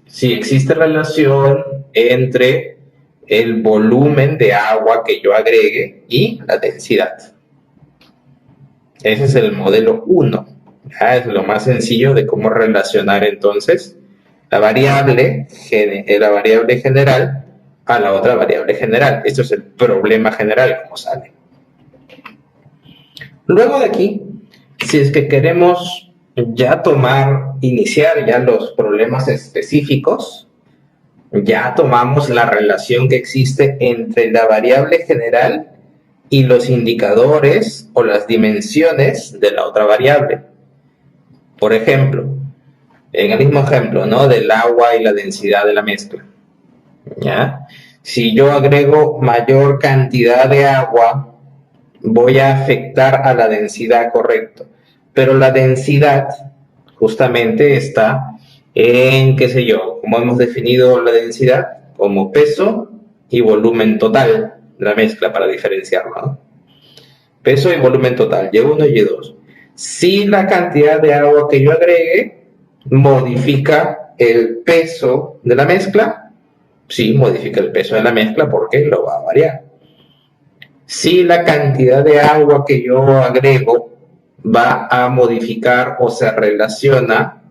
Si existe relación entre el volumen de agua que yo agregue y la densidad. Ese es el modelo 1. Es lo más sencillo de cómo relacionar entonces la variable general a la otra variable general. Esto es el problema general como sale. Luego de aquí, si es que queremos ya iniciar ya los problemas específicos, ya tomamos la relación que existe entre la variable general y los indicadores o las dimensiones de la otra variable. Por ejemplo, en el mismo ejemplo, ¿no? Del agua y la densidad de la mezcla. ¿Ya? Si yo agrego mayor cantidad de agua, voy a afectar a la densidad, correcto. Pero la densidad justamente está en, qué sé yo, como hemos definido la densidad, como peso y volumen total de la mezcla para diferenciarlo, ¿no? Peso y volumen total, Y1 y Y2. Si la cantidad de agua que yo agregue modifica el peso de la mezcla, sí, modifica el peso de la mezcla porque lo va a variar. Si la cantidad de agua que yo agrego va a modificar o se relaciona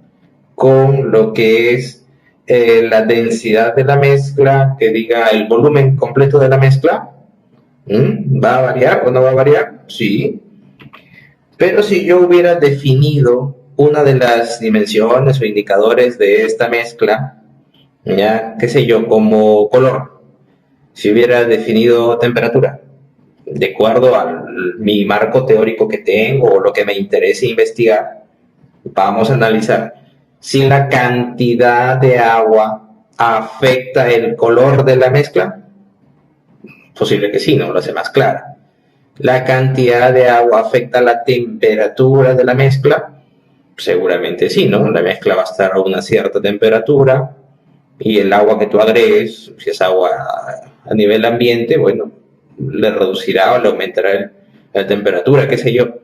con lo que es la densidad de la mezcla, que diga el volumen completo de la mezcla, ¿va a variar o no va a variar? Sí. Pero si yo hubiera definido una de las dimensiones o indicadores de esta mezcla, ya, qué sé yo, como color, si hubiera definido temperatura, de acuerdo a mi marco teórico que tengo o lo que me interese investigar, vamos a analizar si la cantidad de agua afecta el color de la mezcla. Posible que sí, ¿no? Lo hace más clara. ¿La cantidad de agua afecta la temperatura de la mezcla? Seguramente sí, ¿no? La mezcla va a estar a una cierta temperatura y el agua que tú agregues, si es agua a nivel ambiente, bueno, le reducirá o le aumentará la temperatura, qué sé yo.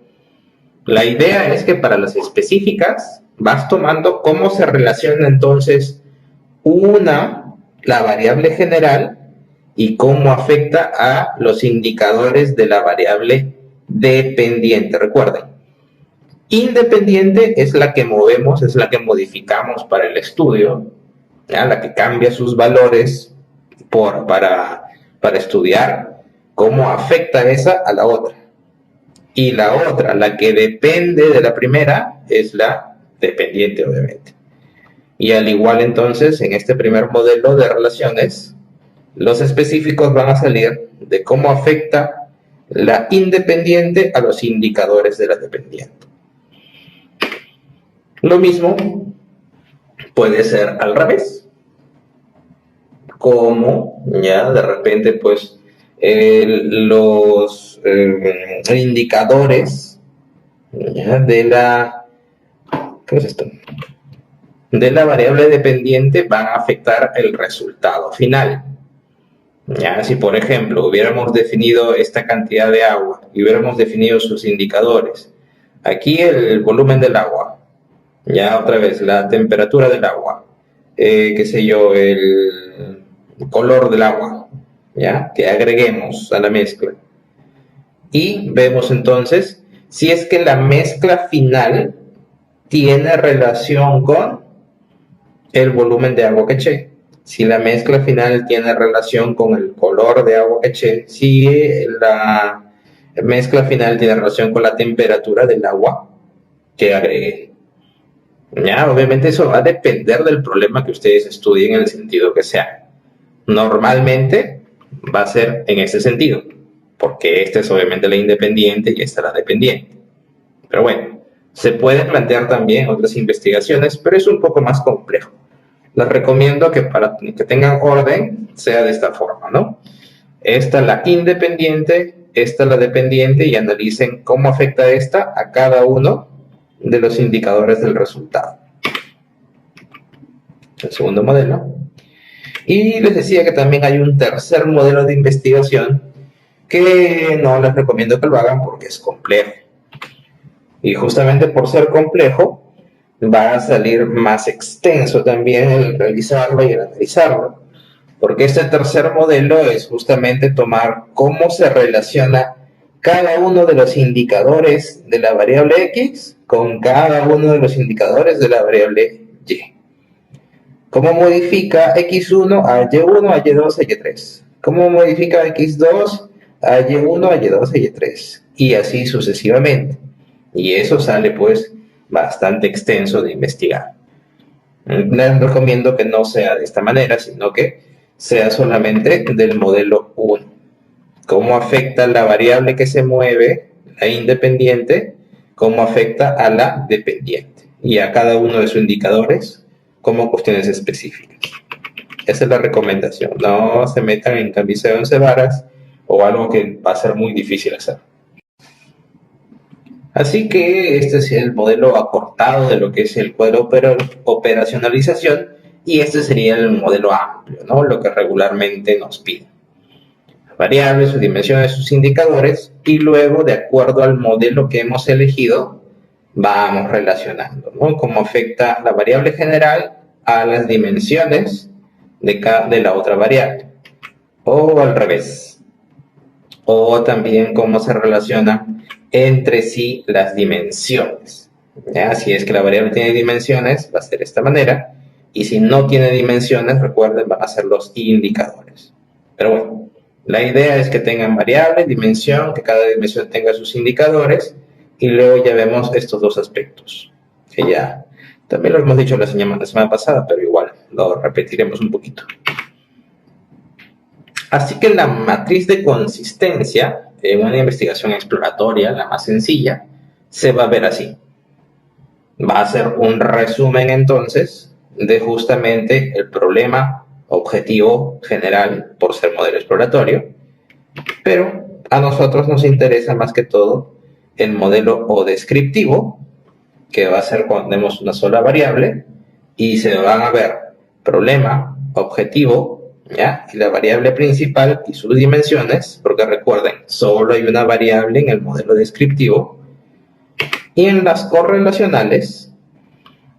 La idea es que para las específicas vas tomando cómo se relaciona entonces la variable general y cómo afecta a los indicadores de la variable dependiente. Recuerden, independiente es la que movemos, es la que modificamos para el estudio, ¿ya? La que cambia sus valores para estudiar cómo afecta esa a la otra. Y la otra, la que depende de la primera, es la dependiente, obviamente. Y al igual entonces, en este primer modelo de relaciones, los específicos van a salir de cómo afecta la independiente a los indicadores de la dependiente. Lo mismo puede ser al revés. Como ya de repente pues los indicadores ya, de la ¿qué es esto? De la variable dependiente van a afectar el resultado final. Ya, si por ejemplo hubiéramos definido esta cantidad de agua y hubiéramos definido sus indicadores Aquí el volumen del agua, ya otra vez la temperatura del agua, qué sé yo, el color del agua, ya que agreguemos a la mezcla. Y vemos entonces si es que la mezcla final tiene relación con el volumen de agua que eché. Si la mezcla final tiene relación con el color de agua que eché, si la mezcla final tiene relación con la temperatura del agua que agregué. Ya, obviamente eso va a depender del problema que ustedes estudien en el sentido que sea. Normalmente va a ser en ese sentido, porque esta es obviamente la independiente y esta la dependiente. Pero bueno, se pueden plantear también otras investigaciones, pero es un poco más complejo. Les recomiendo que para que tengan orden sea de esta forma, ¿no? Esta la independiente, esta la dependiente, y analicen cómo afecta esta a cada uno de los indicadores del resultado. El segundo modelo. Y les decía que también hay un tercer modelo de investigación que no les recomiendo que lo hagan porque es complejo. Y justamente por ser complejo, va a salir más extenso también el realizarlo y el analizarlo. Porque este tercer modelo es justamente tomar cómo se relaciona cada uno de los indicadores de la variable X con cada uno de los indicadores de la variable Y. ¿Cómo modifica X1 a Y1, a Y2, a Y3? ¿Cómo modifica X2 a Y1, a Y2, a Y3? Y así sucesivamente. Y eso sale pues bastante extenso de investigar. Les recomiendo que no sea de esta manera, sino que sea solamente del modelo 1. ¿Cómo afecta la variable que se mueve, la independiente, cómo afecta a la dependiente? Y a cada uno de sus indicadores como cuestiones específicas. Esa es la recomendación. No se metan en camisa de 11 varas o algo que va a ser muy difícil hacer. Así que este es el modelo acortado de lo que es el cuadro operacionalización, y este sería el modelo amplio, ¿no? Lo que regularmente nos piden. Variables, sus dimensiones, sus indicadores, y luego, de acuerdo al modelo que hemos elegido, vamos relacionando, ¿no? Cómo afecta la variable general a las dimensiones de la otra variable, o al revés, o también cómo se relacionan entre sí las dimensiones. ¿Ya? Si es que la variable tiene dimensiones, va a ser de esta manera, y si no tiene dimensiones, recuerden, van a ser los indicadores. Pero bueno, la idea es que tengan variable, dimensión, que cada dimensión tenga sus indicadores, y luego ya vemos estos dos aspectos, que ya también lo hemos dicho la semana pasada, pero igual lo repetiremos un poquito. Así que la matriz de consistencia en una investigación exploratoria, la más sencilla, se va a ver así. Va a ser un resumen entonces de justamente el problema objetivo general por ser modelo exploratorio, pero a nosotros nos interesa más que todo el modelo o descriptivo, que va a ser cuando tenemos una sola variable y se van a ver problema, objetivo, ¿ya? Y la variable principal y sus dimensiones, porque recuerden, solo hay una variable en el modelo descriptivo, y en las correlacionales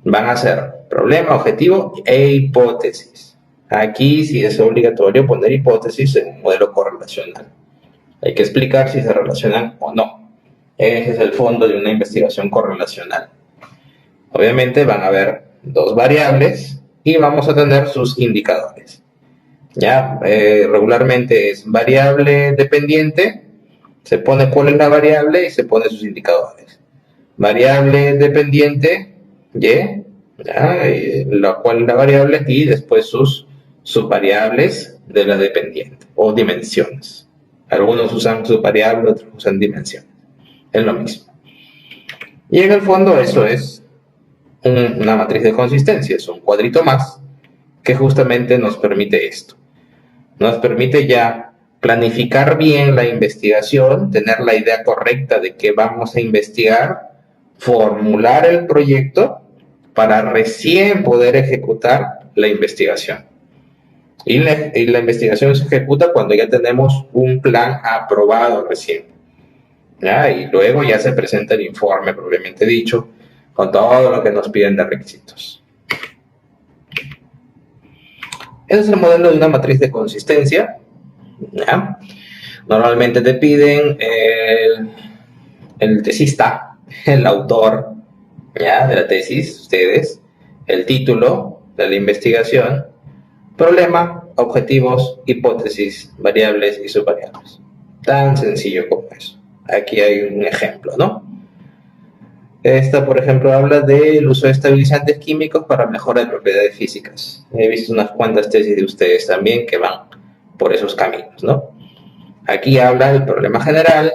van a ser problema, objetivo e hipótesis. Aquí sí es obligatorio poner hipótesis en un modelo correlacional. Hay que explicar si se relacionan o no. Ese es el fondo de una investigación correlacional. Obviamente van a haber dos variables y vamos a tener sus indicadores. Ya, regularmente es variable dependiente, se pone cuál es la variable y se pone sus indicadores. Variable dependiente, Y, ya, cuál es la variable, y después sus variables de la dependiente o dimensiones. Algunos usan subvariable, otros usan dimensiones. Es lo mismo. Y en el fondo eso es una matriz de consistencia, es un cuadrito más que justamente nos permite esto. Nos permite ya planificar bien la investigación, tener la idea correcta de qué vamos a investigar, formular el proyecto para recién poder ejecutar la investigación. Y la investigación se ejecuta cuando ya tenemos un plan aprobado recién. ¿ya? Y luego ya se presenta el informe propiamente dicho, con todo lo que nos piden de requisitos. Ese es el modelo de una matriz de consistencia, ¿ya? Normalmente te piden el tesista, el autor, ¿ya? De la tesis, ustedes, el título de la investigación, problema, objetivos, hipótesis, variables y subvariables. Tan sencillo como eso. Aquí hay un ejemplo, ¿no? Esta, por ejemplo, habla del uso de estabilizantes químicos para mejora de propiedades físicas. He visto unas cuantas tesis de ustedes también que van por esos caminos, ¿no? Aquí habla del problema general,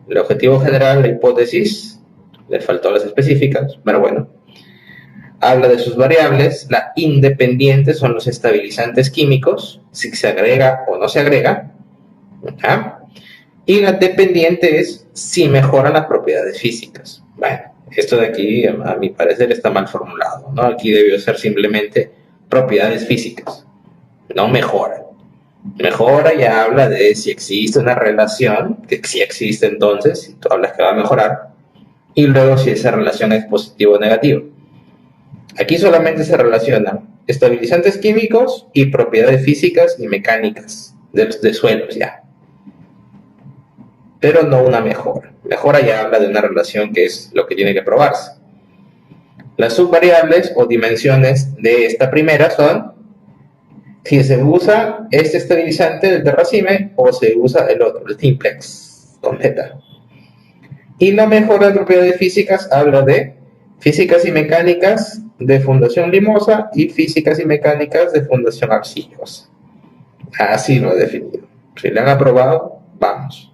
el objetivo general, la hipótesis, le faltó las específicas, pero bueno. Habla de sus variables, la independiente son los estabilizantes químicos, si se agrega o no se agrega, ¿ya? Y la dependiente es si mejoran las propiedades físicas. Bueno, esto de aquí, a mi parecer, está mal formulado, ¿no? Aquí debió ser simplemente propiedades físicas, no mejora. Mejora ya habla de si existe una relación, que si existe entonces, si tú hablas que va a mejorar, y luego si esa relación es positiva o negativa. Aquí solamente se relacionan estabilizantes químicos y propiedades físicas y mecánicas de suelos ya. Pero no una mejora. Mejora ya habla de una relación que es lo que tiene que probarse. Las subvariables o dimensiones de esta primera son si se usa este estabilizante del terracime o se usa el otro, el simplex, con beta. Y la mejora de propiedades físicas habla de físicas y mecánicas de fundación limosa y físicas y mecánicas de fundación arcillosa. Así lo he definido. Si lo han aprobado, vamos.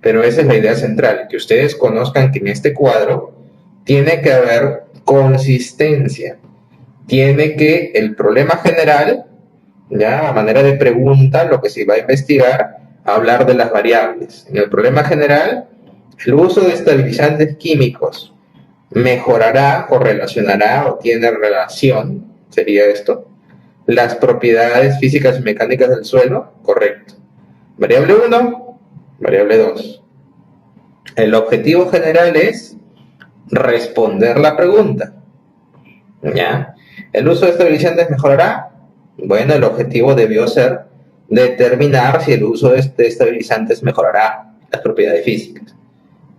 Pero esa es la idea central, que ustedes conozcan que en este cuadro tiene que haber consistencia. Tiene que el problema general, ya a manera de pregunta, lo que se va a investigar, hablar de las variables. En el problema general, el uso de estabilizantes químicos mejorará o relacionará o tiene relación, sería esto, las propiedades físicas y mecánicas del suelo, correcto. Variable 1, variable 2. El objetivo general es responder la pregunta, ¿ya? ¿El uso de estabilizantes mejorará? Bueno, el objetivo debió ser determinar si el uso de estabilizantes mejorará las propiedades físicas.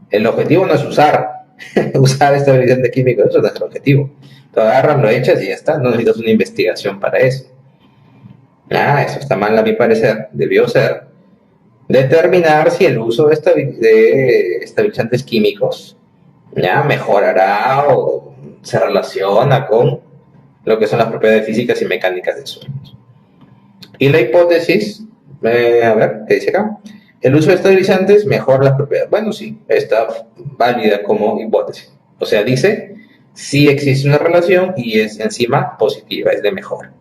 El objetivo no es usar estabilizantes químicos, eso no es el objetivo. Lo agarras, lo echas y ya está, no necesitas una investigación para eso. Eso está mal a mi parecer. Debió ser determinar si el uso de estabilizantes químicos ya mejorará o se relaciona con lo que son las propiedades físicas y mecánicas de suelos. Y la hipótesis, a ver, ¿qué dice acá? El uso de estabilizantes mejora las propiedades. Bueno, sí, está válida como hipótesis. O sea, dice si existe una relación y es encima positiva, es de mejora.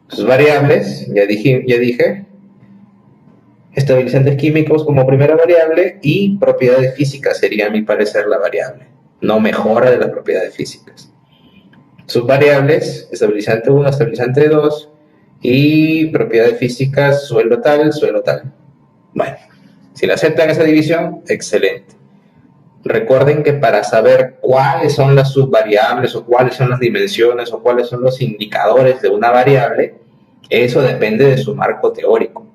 Sus variables, ya dije, estabilizantes químicos como primera variable y propiedades físicas sería, a mi parecer, la variable. No mejora de las propiedades físicas. Sus variables, estabilizante 1, estabilizante 2 y propiedades físicas, suelo tal, suelo tal. Bueno, si le aceptan esa división, excelente. Recuerden que para saber cuáles son las subvariables o cuáles son las dimensiones o cuáles son los indicadores de una variable, eso depende de su marco teórico.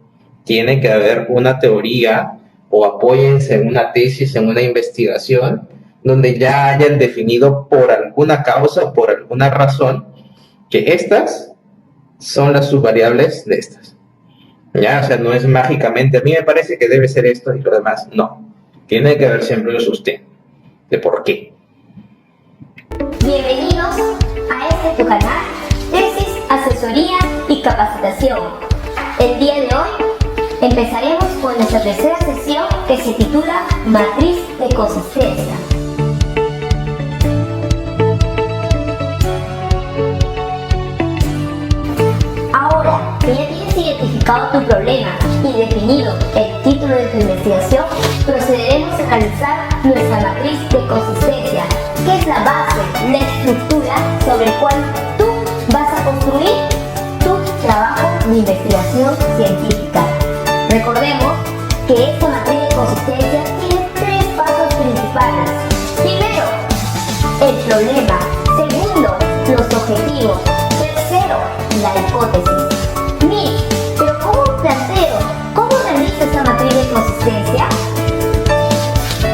Tiene que haber una teoría o apóyense en una tesis, en una investigación, donde ya hayan definido por alguna causa o por alguna razón que estas son las subvariables de estas. Ya, o sea, no es mágicamente, a mí me parece que debe ser esto y lo demás, no. Tiene que haber siempre un sustento de por qué. Bienvenidos a este tu canal, Tesis, Asesoría y Capacitación. El día de hoy empezaremos con nuestra tercera sesión que se titula Matriz de Consistencia. Ahora que ya tienes identificado tu problema y definido el título de tu investigación, procederemos a realizar nuestra matriz de consistencia, que es la base, la estructura sobre el cual tú vas a construir tu trabajo de investigación científica. Recordemos que esta matriz de consistencia tiene tres problema. Segundo, los objetivos. Tercero, la hipótesis. Pero ¿cómo planteo? ¿Cómo realizo esa matriz de consistencia?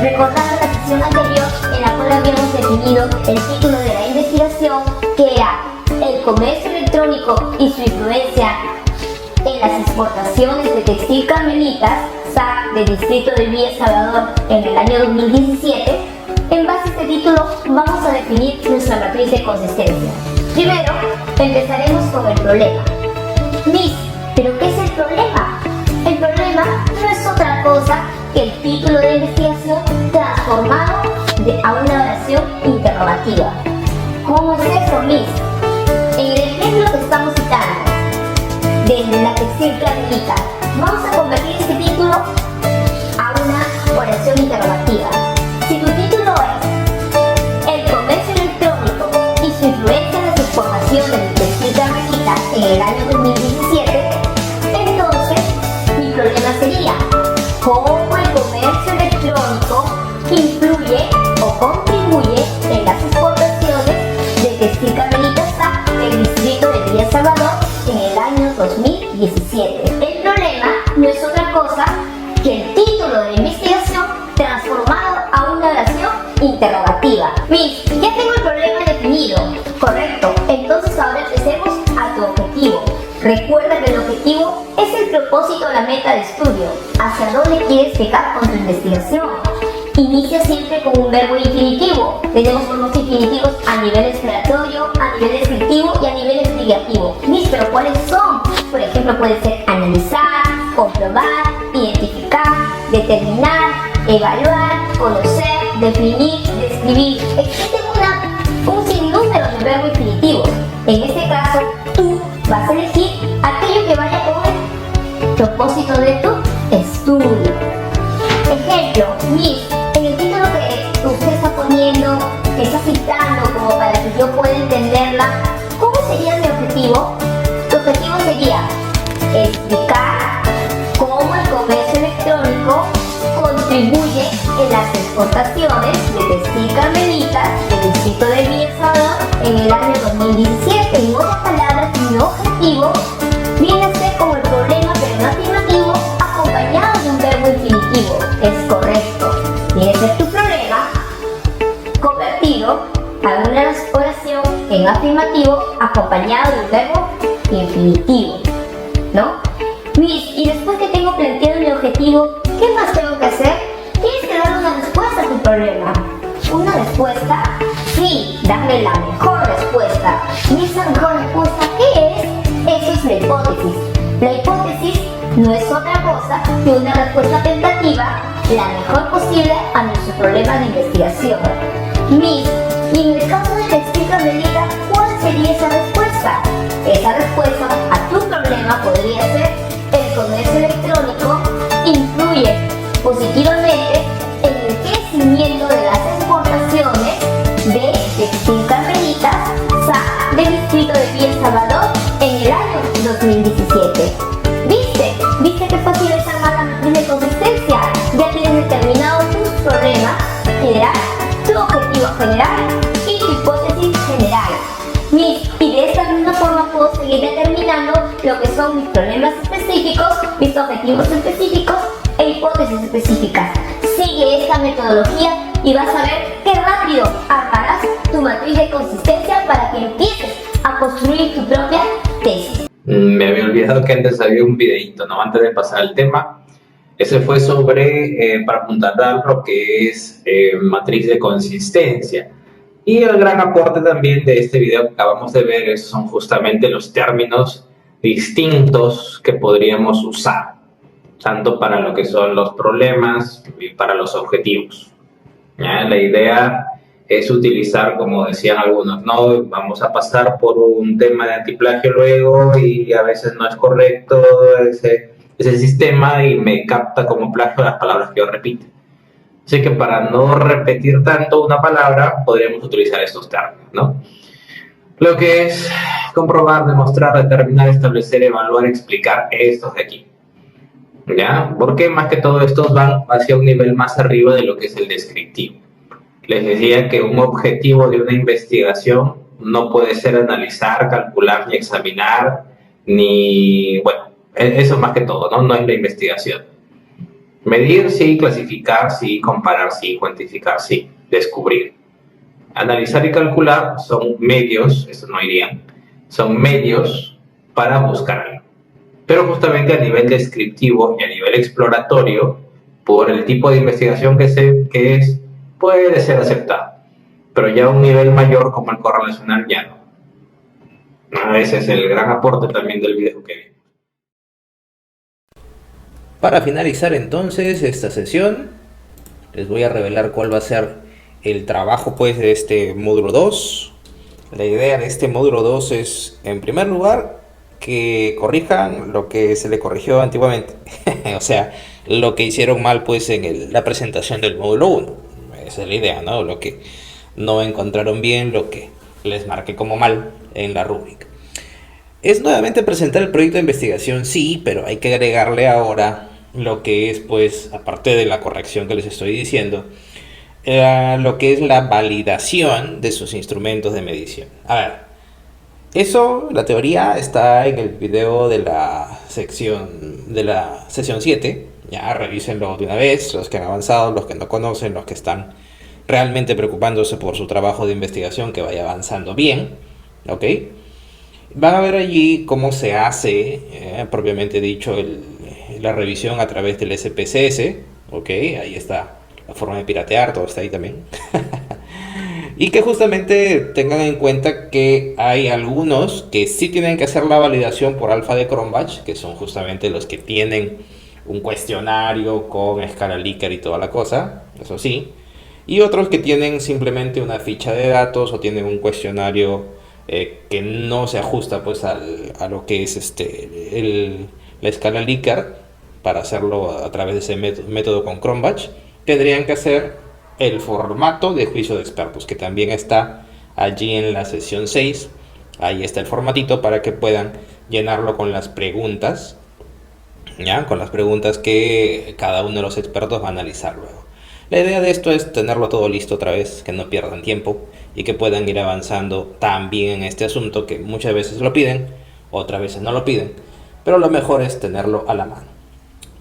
Recordando la sesión anterior en la cual habíamos definido el título de la investigación, que era el comercio electrónico y su influencia en las exportaciones de textil carmelitas, SAC del distrito de Villa Salvador en el año 2017, en base a este título vamos a definir nuestra matriz de consistencia. Primero, empezaremos con el problema. ¿Pero qué es el problema? El problema no es otra cosa que el título de investigación transformado a una oración interrogativa. ¿Cómo es eso, Miss? En el ejemplo que estamos citando, desde la textil carmelita, vamos a convertir este título a una oración interrogativa. Si tu título es el comercio electrónico y su influencia en las exportaciones de textil carmelita en el año 2017, entonces mi problema sería cómo el comercio electrónico influye o contribuye en las exportaciones de textil carmelita SAC del distrito de Villa Salvador en el año 2017. El problema no es otra cosa que el título de la investigación transformado a una oración interrogativa. Miss, ya tengo el problema definido. Correcto, entonces ahora empecemos a tu objetivo. Recuerda que el objetivo es el propósito o la meta de estudio. ¿Hacia dónde quieres llegar con tu investigación? Inicia siempre con un verbo infinitivo. Tenemos unos infinitivos a nivel exploratorio, a nivel descriptivo y a nivel explicativo. Miss, ¿pero cuáles son? Por ejemplo, puede ser analizar, comprobar, identificar, determinar, evaluar, conocer, definir, describir. Existe un sinnúmero de verbos infinitivos. En este caso, tú vas a elegir aquello que vaya con el propósito de tu estudio. Ejemplo, Miss, en el título que usted está poniendo, que está citando como para que yo pueda entenderla, ¿cómo sería mi objetivo? Tu objetivo sería explicar cómo el comercio electrónico contribuye en las exportaciones de textil carmelita del distrito de Villa Salvador en el año 2017. En otras palabras, mi objetivo viene a ser como el problema, pero no afirmativo, acompañado de un verbo infinitivo. Es correcto. Viene a ser tu problema convertido a una oración en afirmativo acompañado de un verbo infinitivo, ¿no? Miss, y después que tengo planteado mi objetivo, ¿qué más tengo que hacer? Tienes que dar una respuesta a tu problema. ¿Una respuesta? Sí, darle la mejor respuesta. ¿Y esa mejor respuesta qué es? Eso es la hipótesis. La hipótesis no es otra cosa que una respuesta tentativa, la mejor posible a nuestro problema de investigación. Miss, y en el caso de textil carmelita, ¿cuál sería esa respuesta? Esa respuesta a tu problema podría ser: el comercio electrónico influye positivamente en el crecimiento de las exportaciones de textil carmelita SAC del distrito de Villa Salvador en el año 2017. ¿Viste qué fácil es armar la matriz de consistencia? Ya tienes determinado tus problemas general, tu objetivo general y tu hipótesis general. Y de esta misma forma puedo seguir determinando lo que son mis problemas específicos, mis objetivos específicos e hipótesis específicas. Sigue esta metodología y vas a ver qué rápido armarás tu matriz de consistencia para que empieces a construir tu propia tesis. Me había olvidado que antes había un videito, ¿no? Antes de pasar al tema. Ese fue sobre, para apuntar lo que es matriz de consistencia. Y el gran aporte también de este video que acabamos de ver son justamente los términos distintos que podríamos usar, tanto para lo que son los problemas y para los objetivos. ¿Ya? La idea es utilizar, como decían algunos, no vamos a pasar por un tema de antiplagio luego y a veces no es correcto ese sistema y me capta como plagio las palabras que yo repito. Así que para no repetir tanto una palabra, podríamos utilizar estos términos, ¿no? Lo que es comprobar, demostrar, determinar, establecer, evaluar, explicar, estos de aquí. ¿Ya? Porque más que todo estos van hacia un nivel más arriba de lo que es el descriptivo. Les decía que un objetivo de una investigación no puede ser analizar, calcular, ni examinar, ni, bueno, eso más que todo, ¿no? No es la investigación. Medir sí, clasificar sí, comparar sí, cuantificar sí, descubrir. Analizar y calcular son medios, eso no irían, son medios para buscar algo. Pero justamente a nivel descriptivo y a nivel exploratorio, por el tipo de investigación que es, puede ser aceptado. Pero ya a un nivel mayor como el correlacional ya no. Ese es el gran aporte también del video que vi. Para finalizar entonces esta sesión, les voy a revelar cuál va a ser el trabajo pues de este módulo 2. La idea de este módulo 2 es, en primer lugar, que corrijan lo que se le corrigió antiguamente. O sea, lo que hicieron mal pues en la presentación del módulo 1. Esa es la idea, ¿no? Lo que no encontraron bien, lo que les marqué como mal en la rúbrica. Es nuevamente presentar el proyecto de investigación, sí, pero hay que agregarle ahora lo que es, pues, aparte de la corrección que les estoy diciendo, lo que es la validación de sus instrumentos de medición. A ver, eso, la teoría está en el video de la sección de la sesión 7. Ya revísenlo de una vez, los que han avanzado, los que no conocen, los que están realmente preocupándose por su trabajo de investigación, que vaya avanzando bien, ¿ok? Van a ver allí cómo se hace, propiamente dicho, la revisión a través del SPSS, ¿ok? Ahí está la forma de piratear, todo está ahí también. Y que justamente tengan en cuenta que hay algunos que sí tienen que hacer la validación por alfa de Cronbach, que son justamente los que tienen un cuestionario con escala Likert y toda la cosa, eso sí. Y otros que tienen simplemente una ficha de datos o tienen un cuestionario que no se ajusta pues a lo que es la escala Likert para hacerlo a través de ese método con Cronbach. Tendrían que hacer el formato de juicio de expertos, que también está allí en la sesión 6. Ahí está el formatito para que puedan llenarlo con las preguntas, ¿ya? Con las preguntas que cada uno de los expertos va a analizar luego. La idea de esto es tenerlo todo listo otra vez, que no pierdan tiempo y que puedan ir avanzando también en este asunto, que muchas veces lo piden, otras veces no lo piden, pero lo mejor es tenerlo a la mano.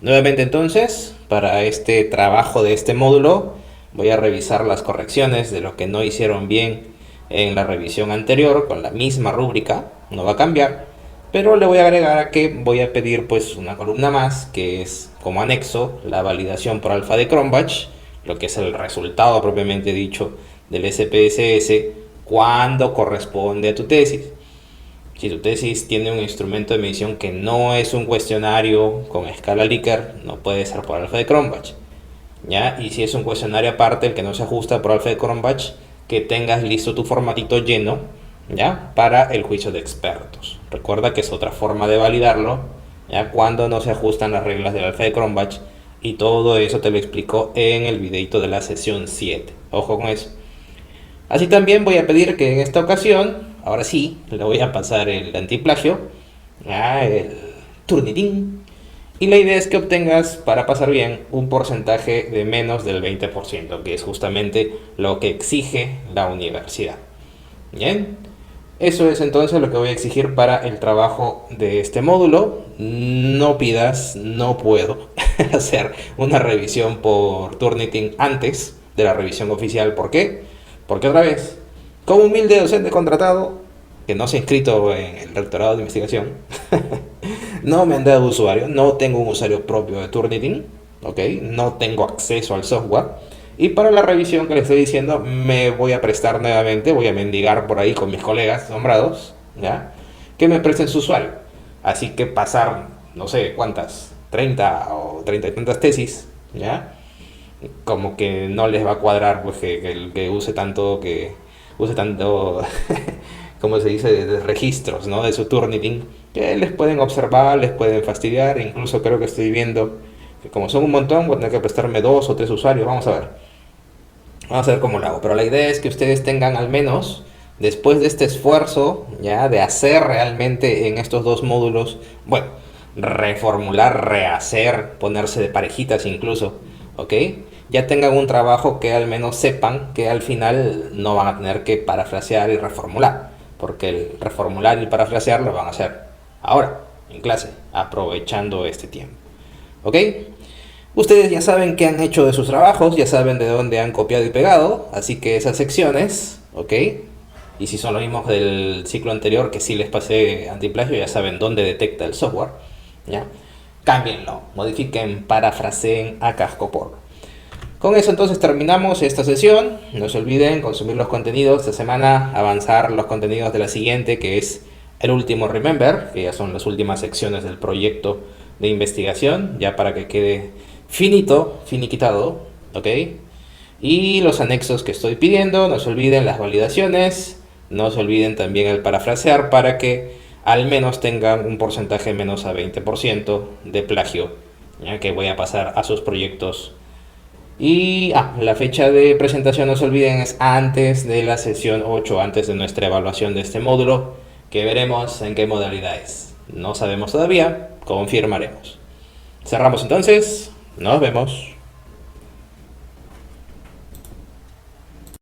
Nuevamente entonces, para este trabajo de este módulo, voy a revisar las correcciones de lo que no hicieron bien en la revisión anterior con la misma rúbrica, no va a cambiar, pero le voy a agregar a que voy a pedir pues una columna más, que es como anexo la validación por alfa de Cronbach, lo que es el resultado propiamente dicho del SPSS cuando corresponde a tu tesis. Si tu tesis tiene un instrumento de medición que no es un cuestionario con escala Likert, no puede ser por alfa de Cronbach, ¿ya? Y si es un cuestionario aparte, el que no se ajusta por alfa de Cronbach, que tengas listo tu formatito lleno, ¿ya? Para el juicio de expertos. Recuerda que es otra forma de validarlo, ¿ya? Cuando no se ajustan las reglas del alfa de Cronbach, y todo eso te lo explico en el videito de la sesión 7. Ojo con eso. Así también voy a pedir que en esta ocasión, ahora sí, le voy a pasar el antiplagio, el Turnitin, y la idea es que obtengas, para pasar bien, un porcentaje de menos del 20%, que es justamente lo que exige la universidad. Bien, eso es entonces lo que voy a exigir para el trabajo de este módulo. No pidas, no puedo hacer una revisión por Turnitin antes de la revisión oficial. ¿Por qué? Porque otra vez, como humilde docente contratado, que no se ha inscrito en el rectorado de investigación, no me han dado usuario, no tengo un usuario propio de Turnitin, ¿ok? No tengo acceso al software. Y para la revisión que les estoy diciendo, me voy a prestar nuevamente, voy a mendigar por ahí con mis colegas nombrados, ¿ya? Que me presten su usuario. Así que pasar, no sé cuántas, 30 o 30 y tantas tesis, ¿ya? Como que no les va a cuadrar, pues que use tanto, como se dice, de registros, ¿no? De su Turnitin, que les pueden observar, les pueden fastidiar. Incluso creo que estoy viendo que como son un montón, voy a tener que prestarme 2 o 3 usuarios. Vamos a ver cómo lo hago. Pero la idea es que ustedes tengan al menos, después de este esfuerzo, ya de hacer realmente en estos dos módulos, bueno, reformular, rehacer, ponerse de parejitas incluso, ¿ok? Ya tengan un trabajo que al menos sepan que al final no van a tener que parafrasear y reformular, porque el reformular y parafrasear lo van a hacer ahora, en clase, aprovechando este tiempo, ¿ok? Ustedes ya saben qué han hecho de sus trabajos, ya saben de dónde han copiado y pegado, así que esas secciones, ¿ok? Y si son los mismos del ciclo anterior que sí les pasé antiplagio, ya saben dónde detecta el software, ¿ya? Cámbienlo, modifiquen, parafraseen a cascoporro. Con eso entonces terminamos esta sesión. No se olviden consumir los contenidos de esta semana, avanzar los contenidos de la siguiente, que es el último Remember, que ya son las últimas secciones del proyecto de investigación, ya para que quede finiquitado, ¿ok? Y los anexos que estoy pidiendo, no se olviden las validaciones, no se olviden también el parafrasear para que al menos tengan un porcentaje menos a 20% de plagio, ya que voy a pasar a sus proyectos. Y la fecha de presentación, no se olviden, es antes de la sesión 8, antes de nuestra evaluación de este módulo, que veremos en qué modalidad es. No sabemos todavía, confirmaremos. Cerramos entonces, nos vemos.